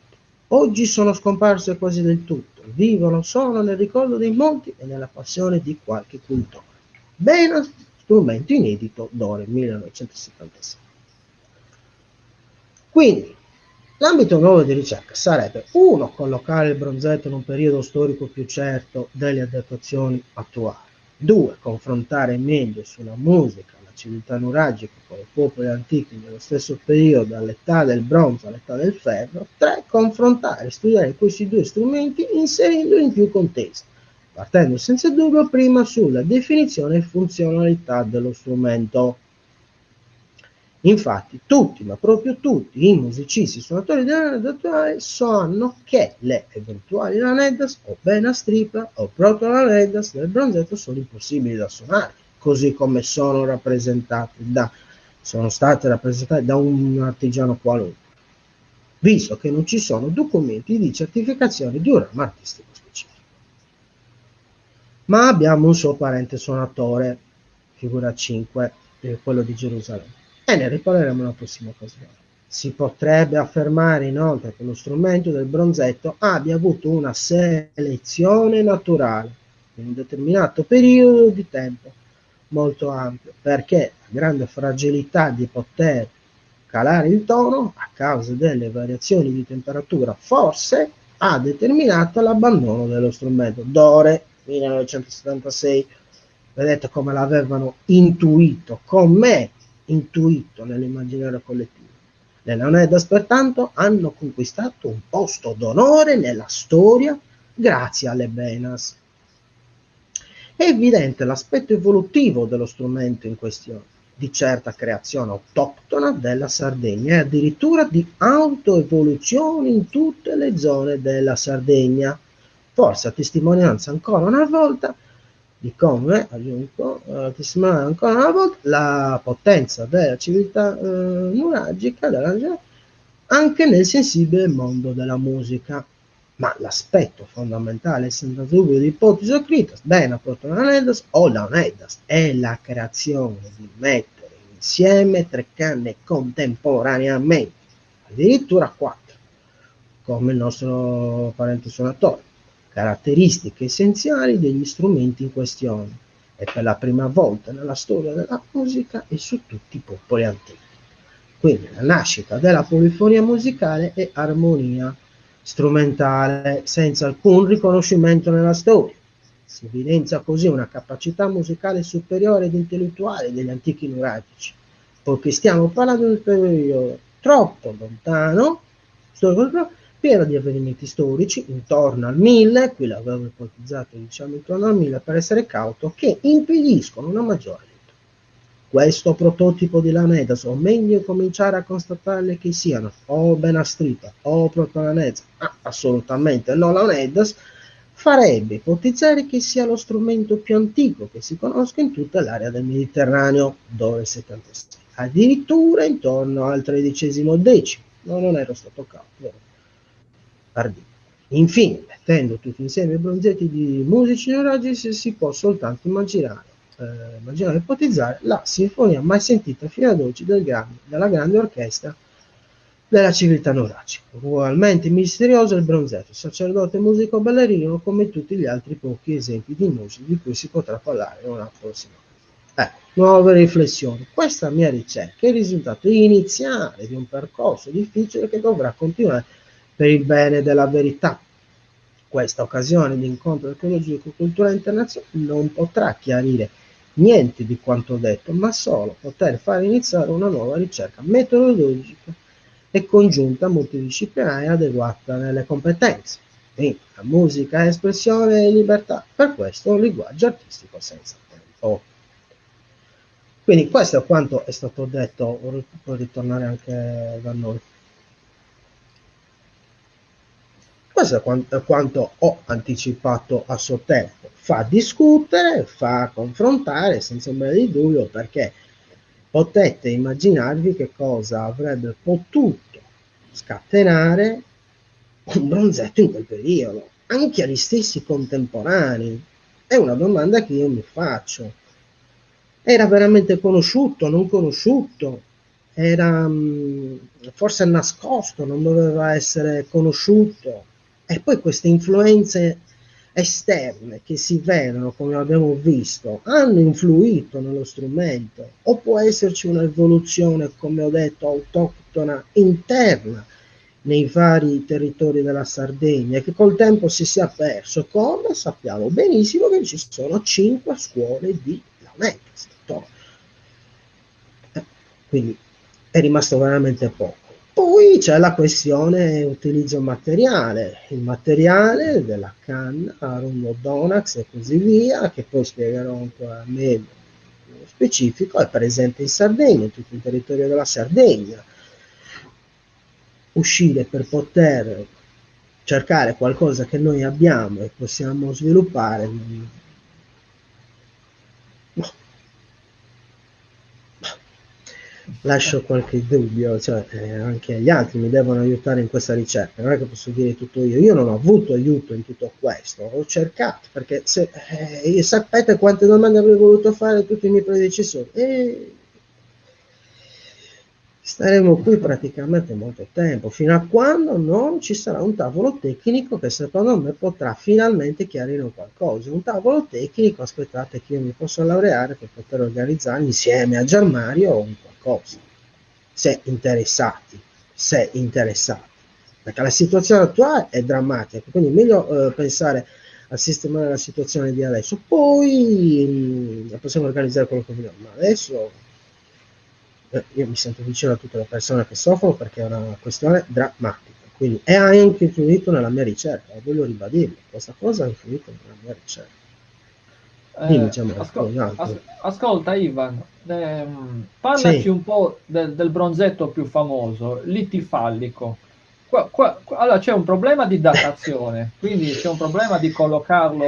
[SPEAKER 2] Oggi sono scomparse quasi del tutto, vivono solo nel ricordo dei molti e nella passione di qualche cultore. Benas, strumento inedito, Dore 1976. Quindi, l'ambito nuovo di ricerca sarebbe 1. Collocare il bronzetto in un periodo storico più certo delle adeguazioni attuali. 2. Confrontare meglio sulla musica la civiltà nuragica con i popoli antichi nello stesso periodo, dall'età del bronzo all'età del ferro. 3. Confrontare e studiare questi due strumenti inserendoli in più contesti, partendo senza dubbio prima sulla definizione e funzionalità dello strumento. Infatti tutti, ma proprio tutti, i musicisti suonatori di Leonidas attuali sanno che le eventuali Leonidas o Bena Stripla o Proto-Leonidas del bronzetto sono impossibili da suonare, così come sono state rappresentate da un artigiano qualunque, visto che non ci sono documenti di certificazione di un ramo artistico specifico. Ma abbiamo un suo parente suonatore, figura 5, quello di Gerusalemme. E ne riparleremo nella prossima occasione. Si potrebbe affermare inoltre che lo strumento del bronzetto abbia avuto una selezione naturale in un determinato periodo di tempo molto ampio, perché la grande fragilità di poter calare il tono a causa delle variazioni di temperatura forse ha determinato l'abbandono dello strumento. Dore 1976, vedete come l'avevano intuito, come intuito nell'immaginario collettivo. Le Leonidas pertanto hanno conquistato un posto d'onore nella storia grazie alle Benas. È evidente l'aspetto evolutivo dello strumento in questione. di certa creazione autoctona della Sardegna e addirittura di autoevoluzione in tutte le zone della Sardegna, forse a testimonianza ancora una volta di come, aggiungo, testimoniare ancora una volta la potenza della civiltà nuragica anche nel sensibile mondo della musica. Ma l'aspetto fondamentale, senza dubbio, di ipotesi o critas, bene protonaneddas o launeddas, è la creazione di mettere insieme tre canne contemporaneamente, addirittura quattro, come il nostro parente suonatore, caratteristiche essenziali degli strumenti in questione, e per la prima volta nella storia della musica e su tutti i popoli antichi. Quindi la nascita della polifonia musicale e armonia strumentale senza alcun riconoscimento nella storia. Si evidenzia così una capacità musicale superiore ed intellettuale degli antichi nuragici, poiché stiamo parlando di un periodo troppo lontano, pieno di avvenimenti storici, intorno al 1000, qui l'avevo ipotizzato diciamo intorno al 1000 per essere cauto, che impediscono una maggiore lettura. Questo prototipo di launeddas, o meglio cominciare a constatarle che siano o benastrita o protonaneddas, assolutamente no launeddas, farebbe ipotizzare che sia lo strumento più antico che si conosca in tutta l'area del Mediterraneo, dove il 76, addirittura intorno al XIII-X. No, non ero stato cauto, vero? Pardino. Infine, mettendo tutti insieme i bronzetti di musici neuragici, si può soltanto immaginare e ipotizzare la sinfonia mai sentita fino ad oggi della grande orchestra della civiltà nuragica. Ugualmente misterioso il bronzetto, sacerdote musico ballerino, come tutti gli altri pochi esempi di musica di cui si potrà parlare in una prossima occasione. Nuove riflessioni. Questa mia ricerca è il risultato iniziale di un percorso difficile che dovrà continuare per il bene della verità. Questa occasione di incontro archeologico-culturale internazionale non potrà chiarire niente di quanto detto, ma solo poter fare iniziare una nuova ricerca metodologica e congiunta multidisciplinare adeguata nelle competenze. Quindi la musica è espressione e libertà, per questo un linguaggio artistico senza tempo. Quindi questo è quanto è stato detto, può ritornare anche da noi. Questo è quanto ho anticipato a suo tempo. Fa discutere, fa confrontare, senza ombra di dubbio, perché potete immaginarvi che cosa avrebbe potuto scatenare un bronzetto in quel periodo, anche agli stessi contemporanei. È una domanda che io mi faccio. Era veramente conosciuto, non conosciuto? Era forse nascosto, non doveva essere conosciuto? E poi queste influenze esterne che si vedono, come abbiamo visto, hanno influito nello strumento, o può esserci un'evoluzione, come ho detto, autoctona interna nei vari territori della Sardegna, che col tempo si sia perso, come sappiamo benissimo che ci sono 5 scuole di launeddas. Quindi è rimasto veramente poco. Poi c'è la questione utilizzo materiale, il materiale della canna, Arundo Donax e così via, che poi spiegherò ancora meglio nello specifico, è presente in Sardegna, in tutto il territorio della Sardegna. Uscire per poter cercare qualcosa che noi abbiamo e possiamo sviluppare, lascio qualche dubbio, cioè anche gli altri mi devono aiutare in questa ricerca, non è che posso dire tutto io non ho avuto aiuto in tutto questo, ho cercato, perché sapete quante domande avrei voluto fare a tutti i miei predecessori, e staremo qui praticamente molto tempo, fino a quando non ci sarà un tavolo tecnico che secondo me potrà finalmente chiarire qualcosa. Un tavolo tecnico, aspettate che io mi posso laureare per poter organizzare insieme a Gianmario un qualcosa, se interessati, perché la situazione attuale è drammatica, quindi è meglio pensare a sistemare la situazione di adesso, poi possiamo organizzare quello che vogliamo, ma adesso io mi sento vicino a tutte le persone che soffrono perché è una questione drammatica, quindi è anche influito nella mia ricerca, voglio ribadirlo, questa cosa ha influito nella mia ricerca. Dimmi, Gianmarco,
[SPEAKER 1] ascolta Ivan, parlaci
[SPEAKER 2] sì.
[SPEAKER 1] un po' del bronzetto più famoso, litifallico. Allora c'è un problema di datazione, quindi c'è un problema di collocarlo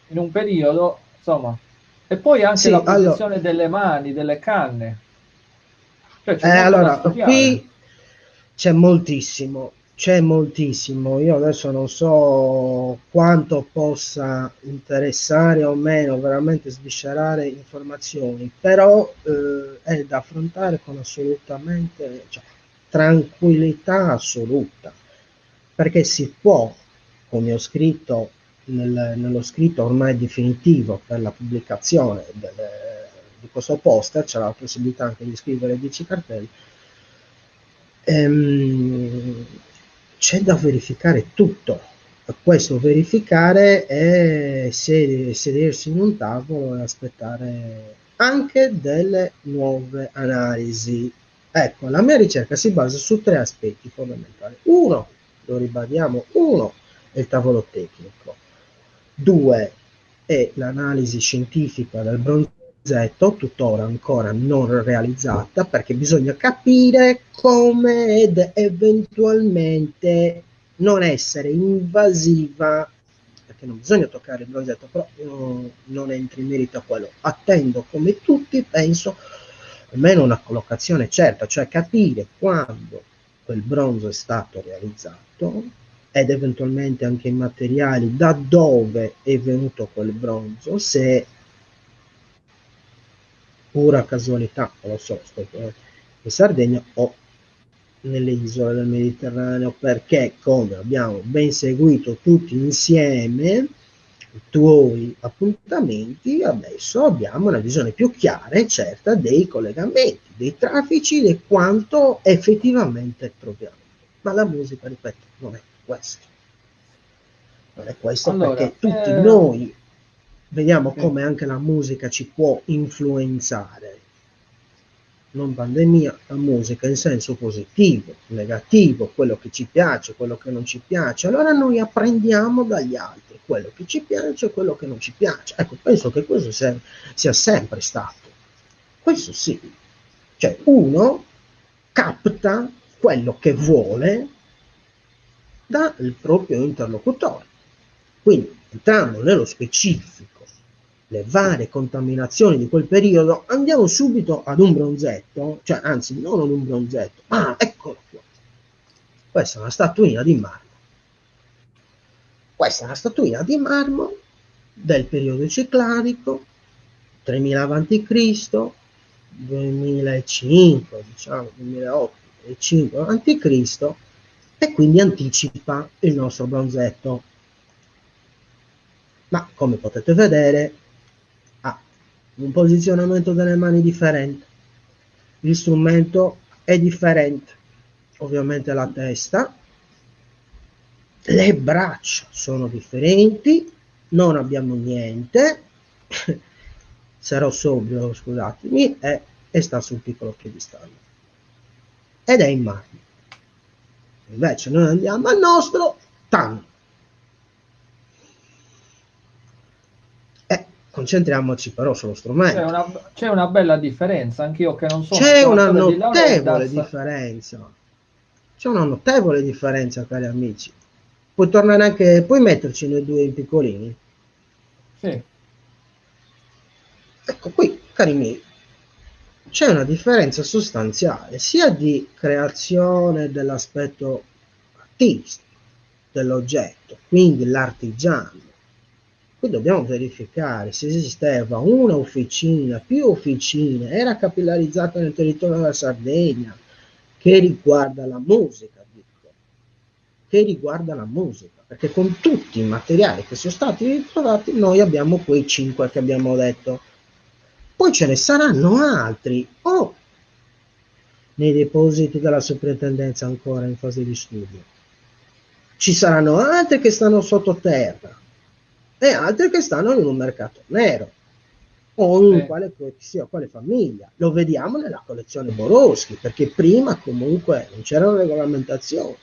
[SPEAKER 1] in un periodo, insomma, e poi anche la
[SPEAKER 2] Sì, allora,
[SPEAKER 1] posizione delle mani, delle canne, cioè c'è molto da
[SPEAKER 2] allora,
[SPEAKER 1] studiare.
[SPEAKER 2] qui c'è moltissimo, c'è moltissimo. Io adesso non so quanto possa interessare o meno veramente sviscerare informazioni, però è da affrontare con assolutamente, cioè, tranquillità assoluta, perché si può, come ho scritto nello scritto ormai definitivo per la pubblicazione di questo poster, c'era la possibilità anche di scrivere 10 cartelli. C'è da verificare tutto. Questo verificare è sedersi in un tavolo e aspettare anche delle nuove analisi. Ecco, la mia ricerca si basa su 3 aspetti fondamentali. Uno, lo ribadiamo, uno è il tavolo tecnico. 2 è l'analisi scientifica del bronzetto, tuttora ancora non realizzata, perché bisogna capire come ed eventualmente non essere invasiva, perché non bisogna toccare il bronzetto, però non entro in merito a quello. Attendo, come tutti, penso, almeno una collocazione certa, cioè capire quando quel bronzo è stato realizzato ed eventualmente anche i materiali, da dove è venuto quel bronzo, se pura casualità, non lo so, sto in Sardegna o nelle isole del Mediterraneo, perché come abbiamo ben seguito tutti insieme i tuoi appuntamenti, adesso abbiamo una visione più chiara e certa dei collegamenti, dei traffici, di quanto effettivamente troviamo. Ma la musica, ripeto, non è questo. Non è questo,
[SPEAKER 1] Allora,
[SPEAKER 2] perché tutti noi vediamo
[SPEAKER 1] sì.
[SPEAKER 2] come anche la musica ci può influenzare. Non pandemia, la musica in senso positivo, negativo, quello che ci piace, quello che non ci piace. Allora noi apprendiamo dagli altri quello che ci piace e quello che non ci piace. Ecco, penso che questo sia sempre stato. Questo sì. Cioè uno capta quello che vuole dal proprio interlocutore. Quindi, entrando nello specifico, le varie contaminazioni di quel periodo, andiamo subito ad un bronzetto, cioè anzi non ad un bronzetto, eccolo qua. Questa è una statuina di marmo. Questa è una statuina di marmo del periodo cicladico, 3000 a.C., 2005, diciamo 2008, 2005 a.C., e quindi anticipa il nostro bronzetto. Ma come potete vedere ha un posizionamento delle mani differente, l'istrumento è differente, ovviamente la testa, le braccia sono differenti, non abbiamo niente, sarò sobrio, scusatemi, e sta sul piccolo piedistallo ed è in marmo. Invece noi andiamo al nostro tanto. Concentriamoci però sullo strumento.
[SPEAKER 1] C'è una bella differenza, anch'io che non sono un
[SPEAKER 2] C'è una
[SPEAKER 1] suonatore di
[SPEAKER 2] notevole
[SPEAKER 1] Laurendas.
[SPEAKER 2] differenza. C'è una notevole differenza, cari amici. Puoi tornare anche, puoi metterci noi due piccolini.
[SPEAKER 1] Sì.
[SPEAKER 2] Ecco qui, cari miei, c'è una differenza sostanziale sia di creazione dell'aspetto artistico dell'oggetto, quindi l'artigiano. Qui dobbiamo verificare se esisteva una officina, più officine, era capillarizzata nel territorio della Sardegna, che riguarda la musica, dico, che riguarda la musica, perché con tutti i materiali che sono stati ritrovati noi abbiamo quei 5 che abbiamo detto. Poi ce ne saranno altri, nei depositi della soprintendenza ancora in fase di studio. Ci saranno altri che stanno sottoterra e altri che stanno in un mercato nero o in quale famiglia. Lo vediamo nella collezione Borowski, perché prima comunque non c'era una regolamentazione.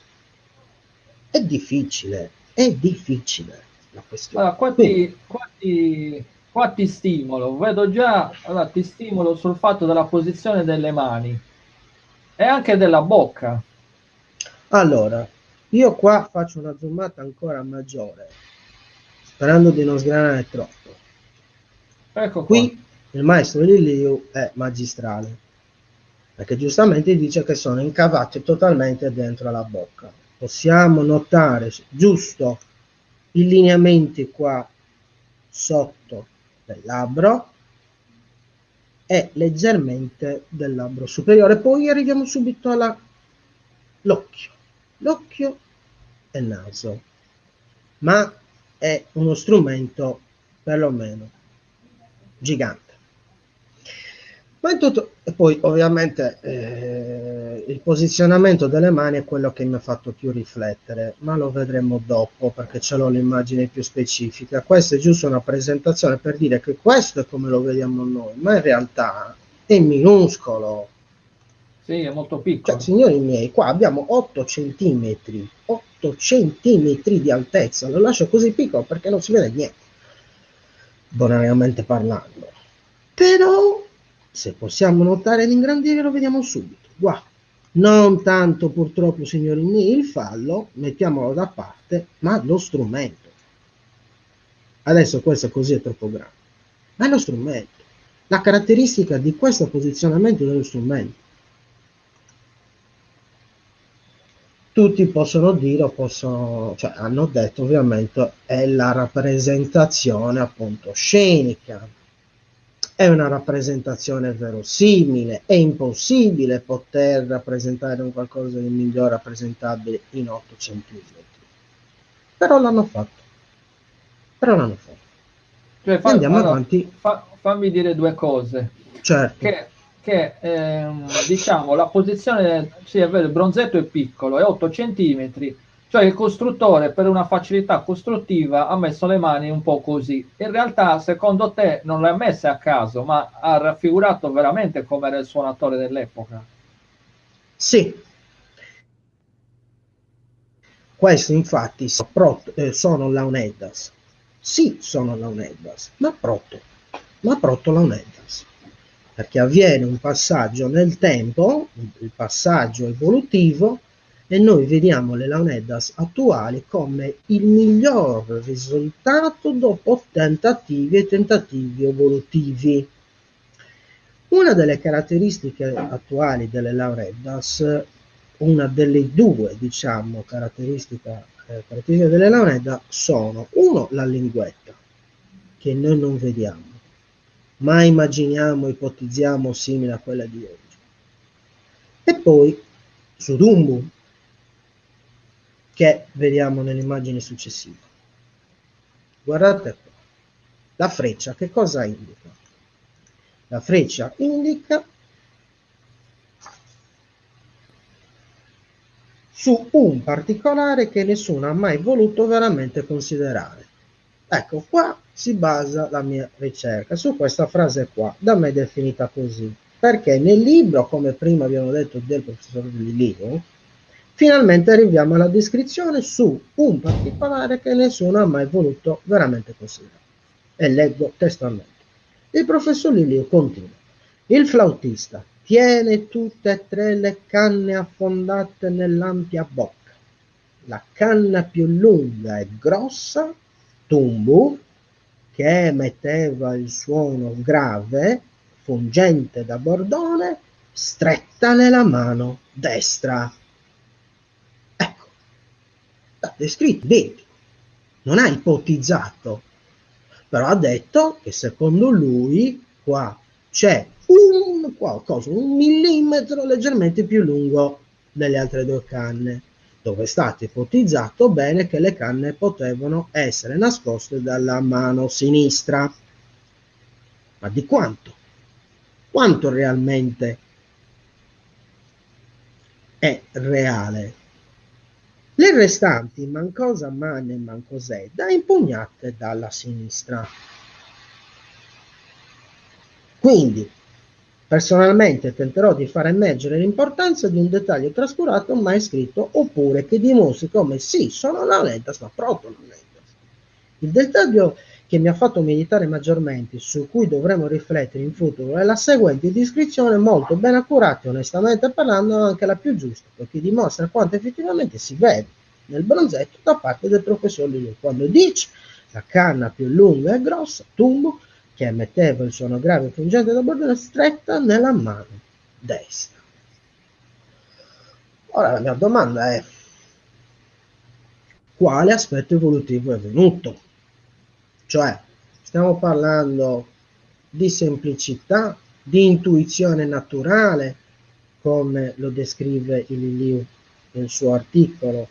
[SPEAKER 2] È difficile, è difficile. la questione.
[SPEAKER 1] Allora,
[SPEAKER 2] Quindi,
[SPEAKER 1] qua ti stimolo, vedo già, allora, ti stimolo sul fatto della posizione delle mani e anche della bocca.
[SPEAKER 2] allora, io qua faccio una zoomata ancora maggiore, sperando di non sgranare troppo.
[SPEAKER 1] Ecco qua.
[SPEAKER 2] Qui il maestro Liliu è magistrale, perché giustamente dice che sono incavate totalmente dentro la bocca. Possiamo notare giusto i lineamenti qua sotto del labbro e leggermente del labbro superiore. Poi arriviamo subito all'occhio. L'occhio e il naso, ma è uno strumento perlomeno gigante. Ma in tutto, e poi ovviamente il posizionamento delle mani è quello che mi ha fatto più riflettere, ma lo vedremo dopo perché ce l'ho l'immagine più specifica. Questa è giusto una presentazione per dire che questo è come lo vediamo noi, ma in realtà è minuscolo.
[SPEAKER 1] Sì, è molto
[SPEAKER 2] Cioè,
[SPEAKER 1] piccolo.
[SPEAKER 2] signori miei, qua abbiamo 8 centimetri, 8 centimetri di altezza, lo lascio così piccolo perché non si vede niente, bonariamente parlando. Però, se possiamo notare l'ingrandire, lo vediamo subito. Qua, non tanto purtroppo, signori miei, il fallo, mettiamolo da parte, ma lo strumento. Adesso questo così è troppo grande, ma è lo strumento. La caratteristica di questo posizionamento dello strumento. Tutti possono dire, o possono, cioè hanno detto ovviamente, è la rappresentazione appunto scenica, è una rappresentazione verosimile, è impossibile poter rappresentare un qualcosa di migliore rappresentabile in 8 centimetri. Però l'hanno fatto, però l'hanno fatto.
[SPEAKER 1] Cioè,
[SPEAKER 2] E andiamo
[SPEAKER 1] allora,
[SPEAKER 2] avanti,
[SPEAKER 1] fammi dire due cose.
[SPEAKER 2] certo.
[SPEAKER 1] Diciamo, la posizione, sì, è vero, il bronzetto è piccolo, è 8 centimetri, cioè il costruttore per una facilità costruttiva ha messo le mani un po' così. In realtà, secondo te, non le ha messe a caso, ma ha raffigurato veramente come era il suonatore dell'epoca.
[SPEAKER 2] Sì, questi infatti sono Launeddas. Sì, sono Launeddas, ma proto Launeddas. Perché avviene un passaggio nel tempo, il passaggio evolutivo, e noi vediamo le Launeddas attuali come il miglior risultato dopo tentativi e tentativi evolutivi. Una delle caratteristiche attuali delle Launeddas, una delle due, diciamo, caratteristiche delle Launeddas sono, uno, la linguetta, che noi non vediamo, ma immaginiamo, ipotizziamo simile a quella di oggi. E poi Sudumbu, che vediamo nelle immagini successive. Guardate qua, la freccia che cosa indica? La freccia indica su un particolare che nessuno ha mai voluto veramente considerare. Ecco, qua si basa la mia ricerca, su questa frase qua, da me definita così, perché nel libro, come prima abbiamo detto del professor Lilio, finalmente arriviamo alla descrizione su un particolare che nessuno ha mai voluto veramente considerare. E leggo testualmente. Il professor Lilio continua. Il flautista tiene tutte e tre le canne affondate nell'ampia bocca. La canna più lunga e grossa, tumbu, che emetteva il suono grave, fungente da bordone, stretta nella mano destra. Ecco, l'ha descritto identico. Non ha ipotizzato, però ha detto che secondo lui qua c'è un millimetro leggermente più lungo delle altre due canne, dove è stato ipotizzato bene che le canne potevano essere nascoste dalla mano sinistra. Ma di quanto? Quanto realmente è reale? Le restanti mancosa mani e mancosè impugnate dalla sinistra. Quindi, personalmente tenterò di far emergere l'importanza di un dettaglio trascurato mai scritto, oppure che dimostri come sì, sono Launeddas, ma proprio Launeddas. Il dettaglio che mi ha fatto meditare maggiormente, su cui dovremo riflettere in futuro, è la seguente descrizione molto ben accurata e onestamente parlando anche la più giusta, perché dimostra quanto effettivamente si vede nel bronzetto da parte del professor Lillo, quando dice la canna più lunga e grossa, tumbo, che emetteva il suono grave e pungente da bordone stretta nella mano destra. Ora la mia domanda è: quale aspetto evolutivo è venuto? Cioè, stiamo parlando di semplicità, di intuizione naturale, come lo descrive il Liu nel suo articolo.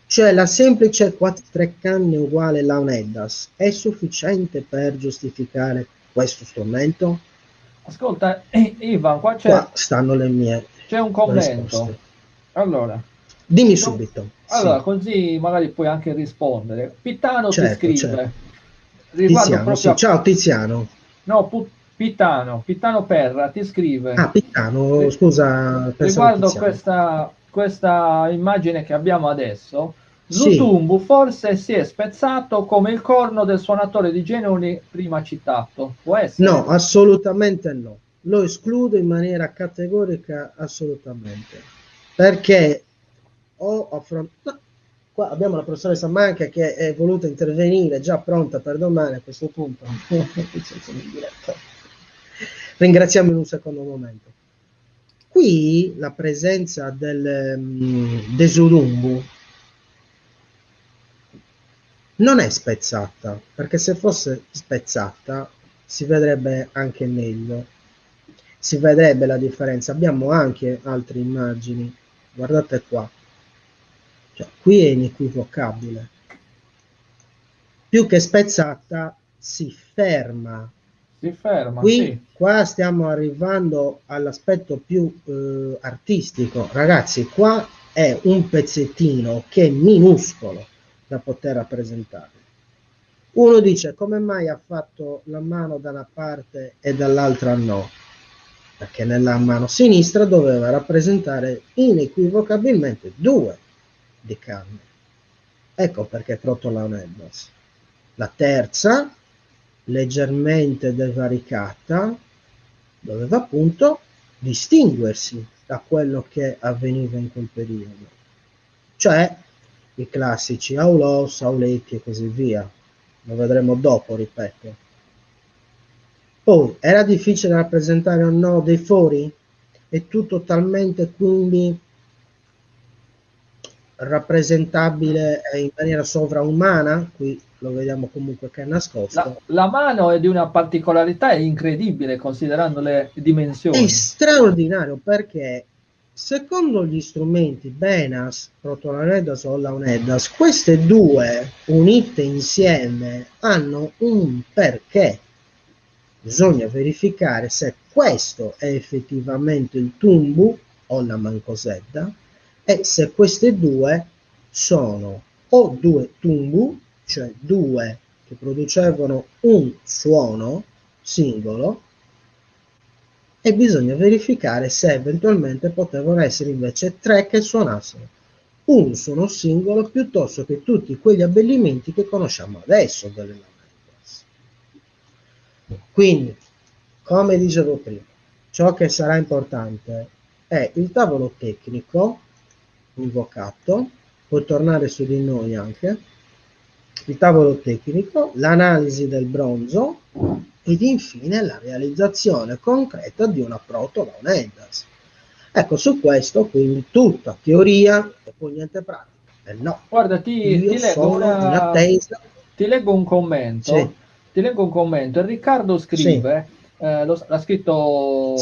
[SPEAKER 2] Cioè, la semplice 4 canne uguale Launeddas è sufficiente per giustificare questo strumento?
[SPEAKER 1] Ascolta, Ivan, qua
[SPEAKER 2] Qua stanno le mie
[SPEAKER 1] c'è un commento.
[SPEAKER 2] risposte.
[SPEAKER 1] Allora,
[SPEAKER 2] Dimmi subito.
[SPEAKER 1] allora,
[SPEAKER 2] Sì,
[SPEAKER 1] così magari puoi anche rispondere. Pitano ti
[SPEAKER 2] certo,
[SPEAKER 1] scrive,
[SPEAKER 2] certo.
[SPEAKER 1] riguardo
[SPEAKER 2] Tiziano,
[SPEAKER 1] proprio
[SPEAKER 2] sì.
[SPEAKER 1] a...
[SPEAKER 2] Ciao Tiziano.
[SPEAKER 1] No, Pitano Perra ti scrive,
[SPEAKER 2] Ah, Pizzano,
[SPEAKER 1] ri-
[SPEAKER 2] scusa, pensavo
[SPEAKER 1] riguardo
[SPEAKER 2] Tiziano.
[SPEAKER 1] questa immagine che abbiamo adesso,
[SPEAKER 2] Sì,
[SPEAKER 1] Zutumbu forse si è spezzato come il corno del suonatore di Genoni prima citato. Può
[SPEAKER 2] no,
[SPEAKER 1] essere?
[SPEAKER 2] assolutamente no. Lo escludo in maniera categorica, assolutamente. Perché ho affrontato... Qua abbiamo la professoressa Manca che è voluta intervenire, già pronta per domani a questo punto. Ringraziamo in un secondo momento. Qui la presenza del Desurumbu non è spezzata, perché se fosse spezzata si vedrebbe anche meglio, si vedrebbe la differenza. Abbiamo anche altre immagini, guardate qua, cioè, qui è inequivocabile, più che spezzata si ferma.
[SPEAKER 1] Si ferma,
[SPEAKER 2] Qui,
[SPEAKER 1] sì.
[SPEAKER 2] qua stiamo arrivando all'aspetto più artistico. Ragazzi, qua è un pezzettino che è minuscolo da poter rappresentare. Uno dice: come mai ha fatto la mano da una parte e dall'altra no? Perché nella mano sinistra doveva rappresentare inequivocabilmente 2 di canne. Ecco perché Crotola Nebas. La terza, leggermente devaricata, doveva appunto distinguersi da quello che avveniva in quel periodo. Cioè i classici Aulos, Auletti e così via. Lo vedremo dopo, ripeto. Poi, era difficile rappresentare o no dei fori? È tutto talmente quindi rappresentabile in maniera sovraumana? Qui lo vediamo comunque che è nascosto.
[SPEAKER 1] La mano è di una particolarità incredibile considerando le
[SPEAKER 2] È
[SPEAKER 1] dimensioni.
[SPEAKER 2] straordinario perché secondo gli strumenti Benas, Protolanedas o Launeddas, queste due unite insieme hanno un perché. Bisogna verificare se questo è effettivamente il tumbu o la mancosedda e se queste due sono o 2 tumbu, cioè 2 che producevano un suono singolo, e bisogna verificare se eventualmente potevano essere invece 3 che suonassero un suono singolo piuttosto che tutti quegli abbellimenti che conosciamo adesso delle lamentas. Quindi, come dicevo prima, ciò che sarà importante è il tavolo tecnico invocato, può tornare su di noi anche, il tavolo tecnico, l'analisi del bronzo ed infine la realizzazione concreta di una proto-Launeddas. Ecco, su questo quindi tutta teoria e poi niente pratica. No,
[SPEAKER 1] Guarda,
[SPEAKER 2] io sono in attesa.
[SPEAKER 1] ti leggo un
[SPEAKER 2] Sì,
[SPEAKER 1] commento. Ti leggo un commento. E Riccardo
[SPEAKER 2] sì,
[SPEAKER 1] scrive, l'ha
[SPEAKER 2] sì,
[SPEAKER 1] scritto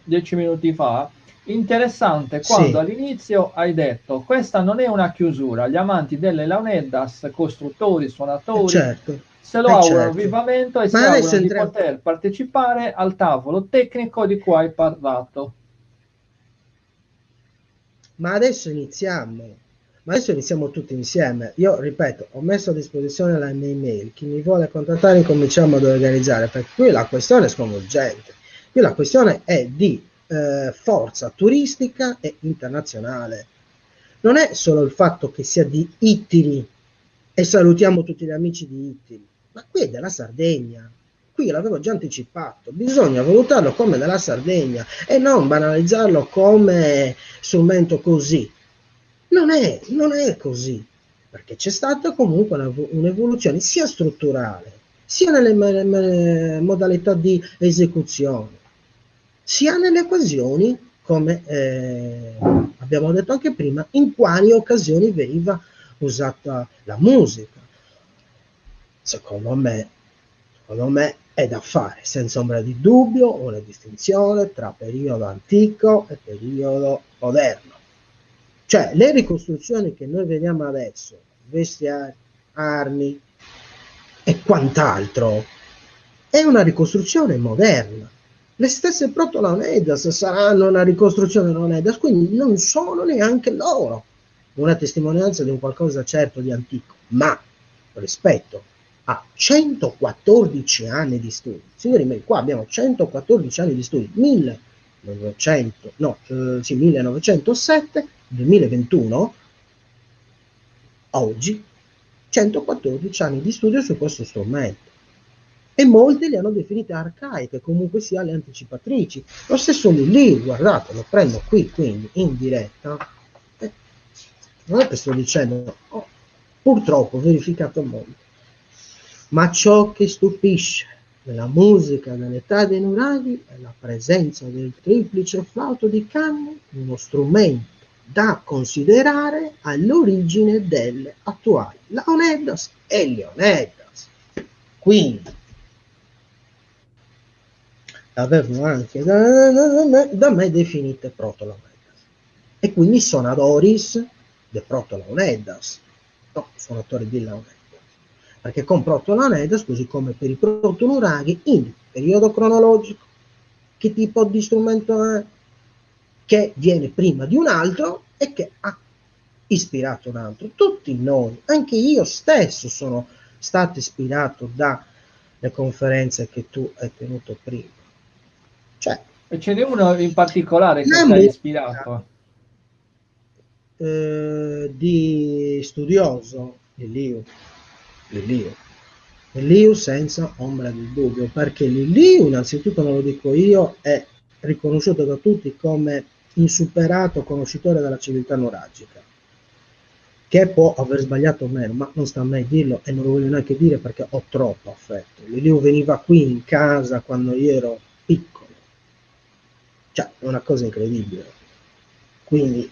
[SPEAKER 1] 10 minuti fa. Interessante quando
[SPEAKER 2] sì,
[SPEAKER 1] all'inizio hai detto questa non è una chiusura, gli amanti delle Launeddas, costruttori, suonatori,
[SPEAKER 2] certo,
[SPEAKER 1] se lo augurano
[SPEAKER 2] certo.
[SPEAKER 1] vivamente e si
[SPEAKER 2] Ma adesso
[SPEAKER 1] augurano di
[SPEAKER 2] entriamo.
[SPEAKER 1] poter partecipare al tavolo tecnico di cui hai parlato.
[SPEAKER 2] Ma adesso iniziamo. Ma adesso iniziamo tutti insieme. Io ripeto, ho messo a disposizione la mia email. Chi mi vuole contattare incominciamo ad organizzare, perché qui la questione è sconvolgente. Qui la questione è di forza turistica e internazionale. Non è solo il fatto che sia di Ittiri E salutiamo tutti gli amici di Ittili, ma qui è della Sardegna, qui l'avevo già anticipato, bisogna valutarlo come della Sardegna e non banalizzarlo come strumento così. Non è così, perché c'è stata comunque un'evoluzione sia strutturale, sia nelle modalità di esecuzione, sia nelle occasioni, come abbiamo detto anche prima, in quali occasioni veniva usata la musica. Secondo me è da fare senza ombra di dubbio una distinzione tra periodo antico e periodo moderno. Cioè, le ricostruzioni che noi vediamo adesso, vestiari, armi e quant'altro, è una ricostruzione moderna. Le stesse Proto-Laonedas saranno una ricostruzione Laonedas, quindi non sono neanche loro una testimonianza di un qualcosa certo di antico, ma rispetto a 114 anni di studi, signori, qua abbiamo 114 anni di studi, 1907, 2021, oggi 114 anni di studio su questo strumento, e molti li hanno definite arcaiche, comunque sia le anticipatrici. Lo stesso lì, guardate, lo prendo qui quindi in diretta, non è che sto dicendo, purtroppo ho verificato molto, ma ciò che stupisce nella musica dell'età dei nuraghi è la presenza del triplice flauto di canne, uno strumento da considerare all'origine delle attuali Laonedas e Leonedas. Quindi avevo anche da me definite Proto-Laonedas, e quindi sonadoris de Proto-Laonedas, no, suonatori di Laonedas, perché con Proto-Laonedas, così come per i proto-nuraghi, in periodo cronologico, che tipo di strumento è, che viene prima di un altro e che ha ispirato un altro. Tutti noi, anche io stesso, sono stato ispirato dalle conferenze che tu hai tenuto prima. Cioè,
[SPEAKER 1] E ce n'è uno in particolare che
[SPEAKER 2] la
[SPEAKER 1] ti ha
[SPEAKER 2] musica
[SPEAKER 1] ispirato?
[SPEAKER 2] di studioso, Liliu senza ombra di dubbio, perché Liliu, innanzitutto non lo dico io, è riconosciuto da tutti come insuperato conoscitore della civiltà nuragica, che può aver sbagliato o meno, ma non sta a me dirlo e non lo voglio neanche dire perché ho troppo affetto. Liliu veniva qui in casa quando io ero piccolo, cioè è una cosa incredibile. Quindi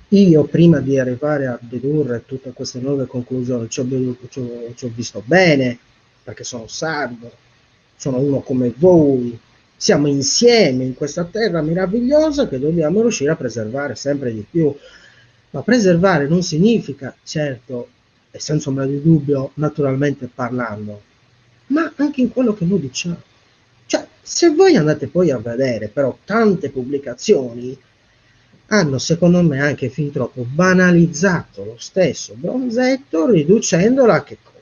[SPEAKER 2] io, prima di arrivare a dedurre tutte queste nuove conclusioni, ci ho visto bene, perché sono sardo, sono uno come voi, siamo insieme in questa terra meravigliosa che dobbiamo riuscire a preservare sempre di più. Ma preservare non significa, certo, e senza ombra di dubbio, naturalmente parlando, ma anche in quello che noi diciamo. Cioè, se voi andate poi a vedere, però, tante pubblicazioni hanno, secondo me, anche fin troppo banalizzato lo stesso bronzetto, riducendola a che cosa?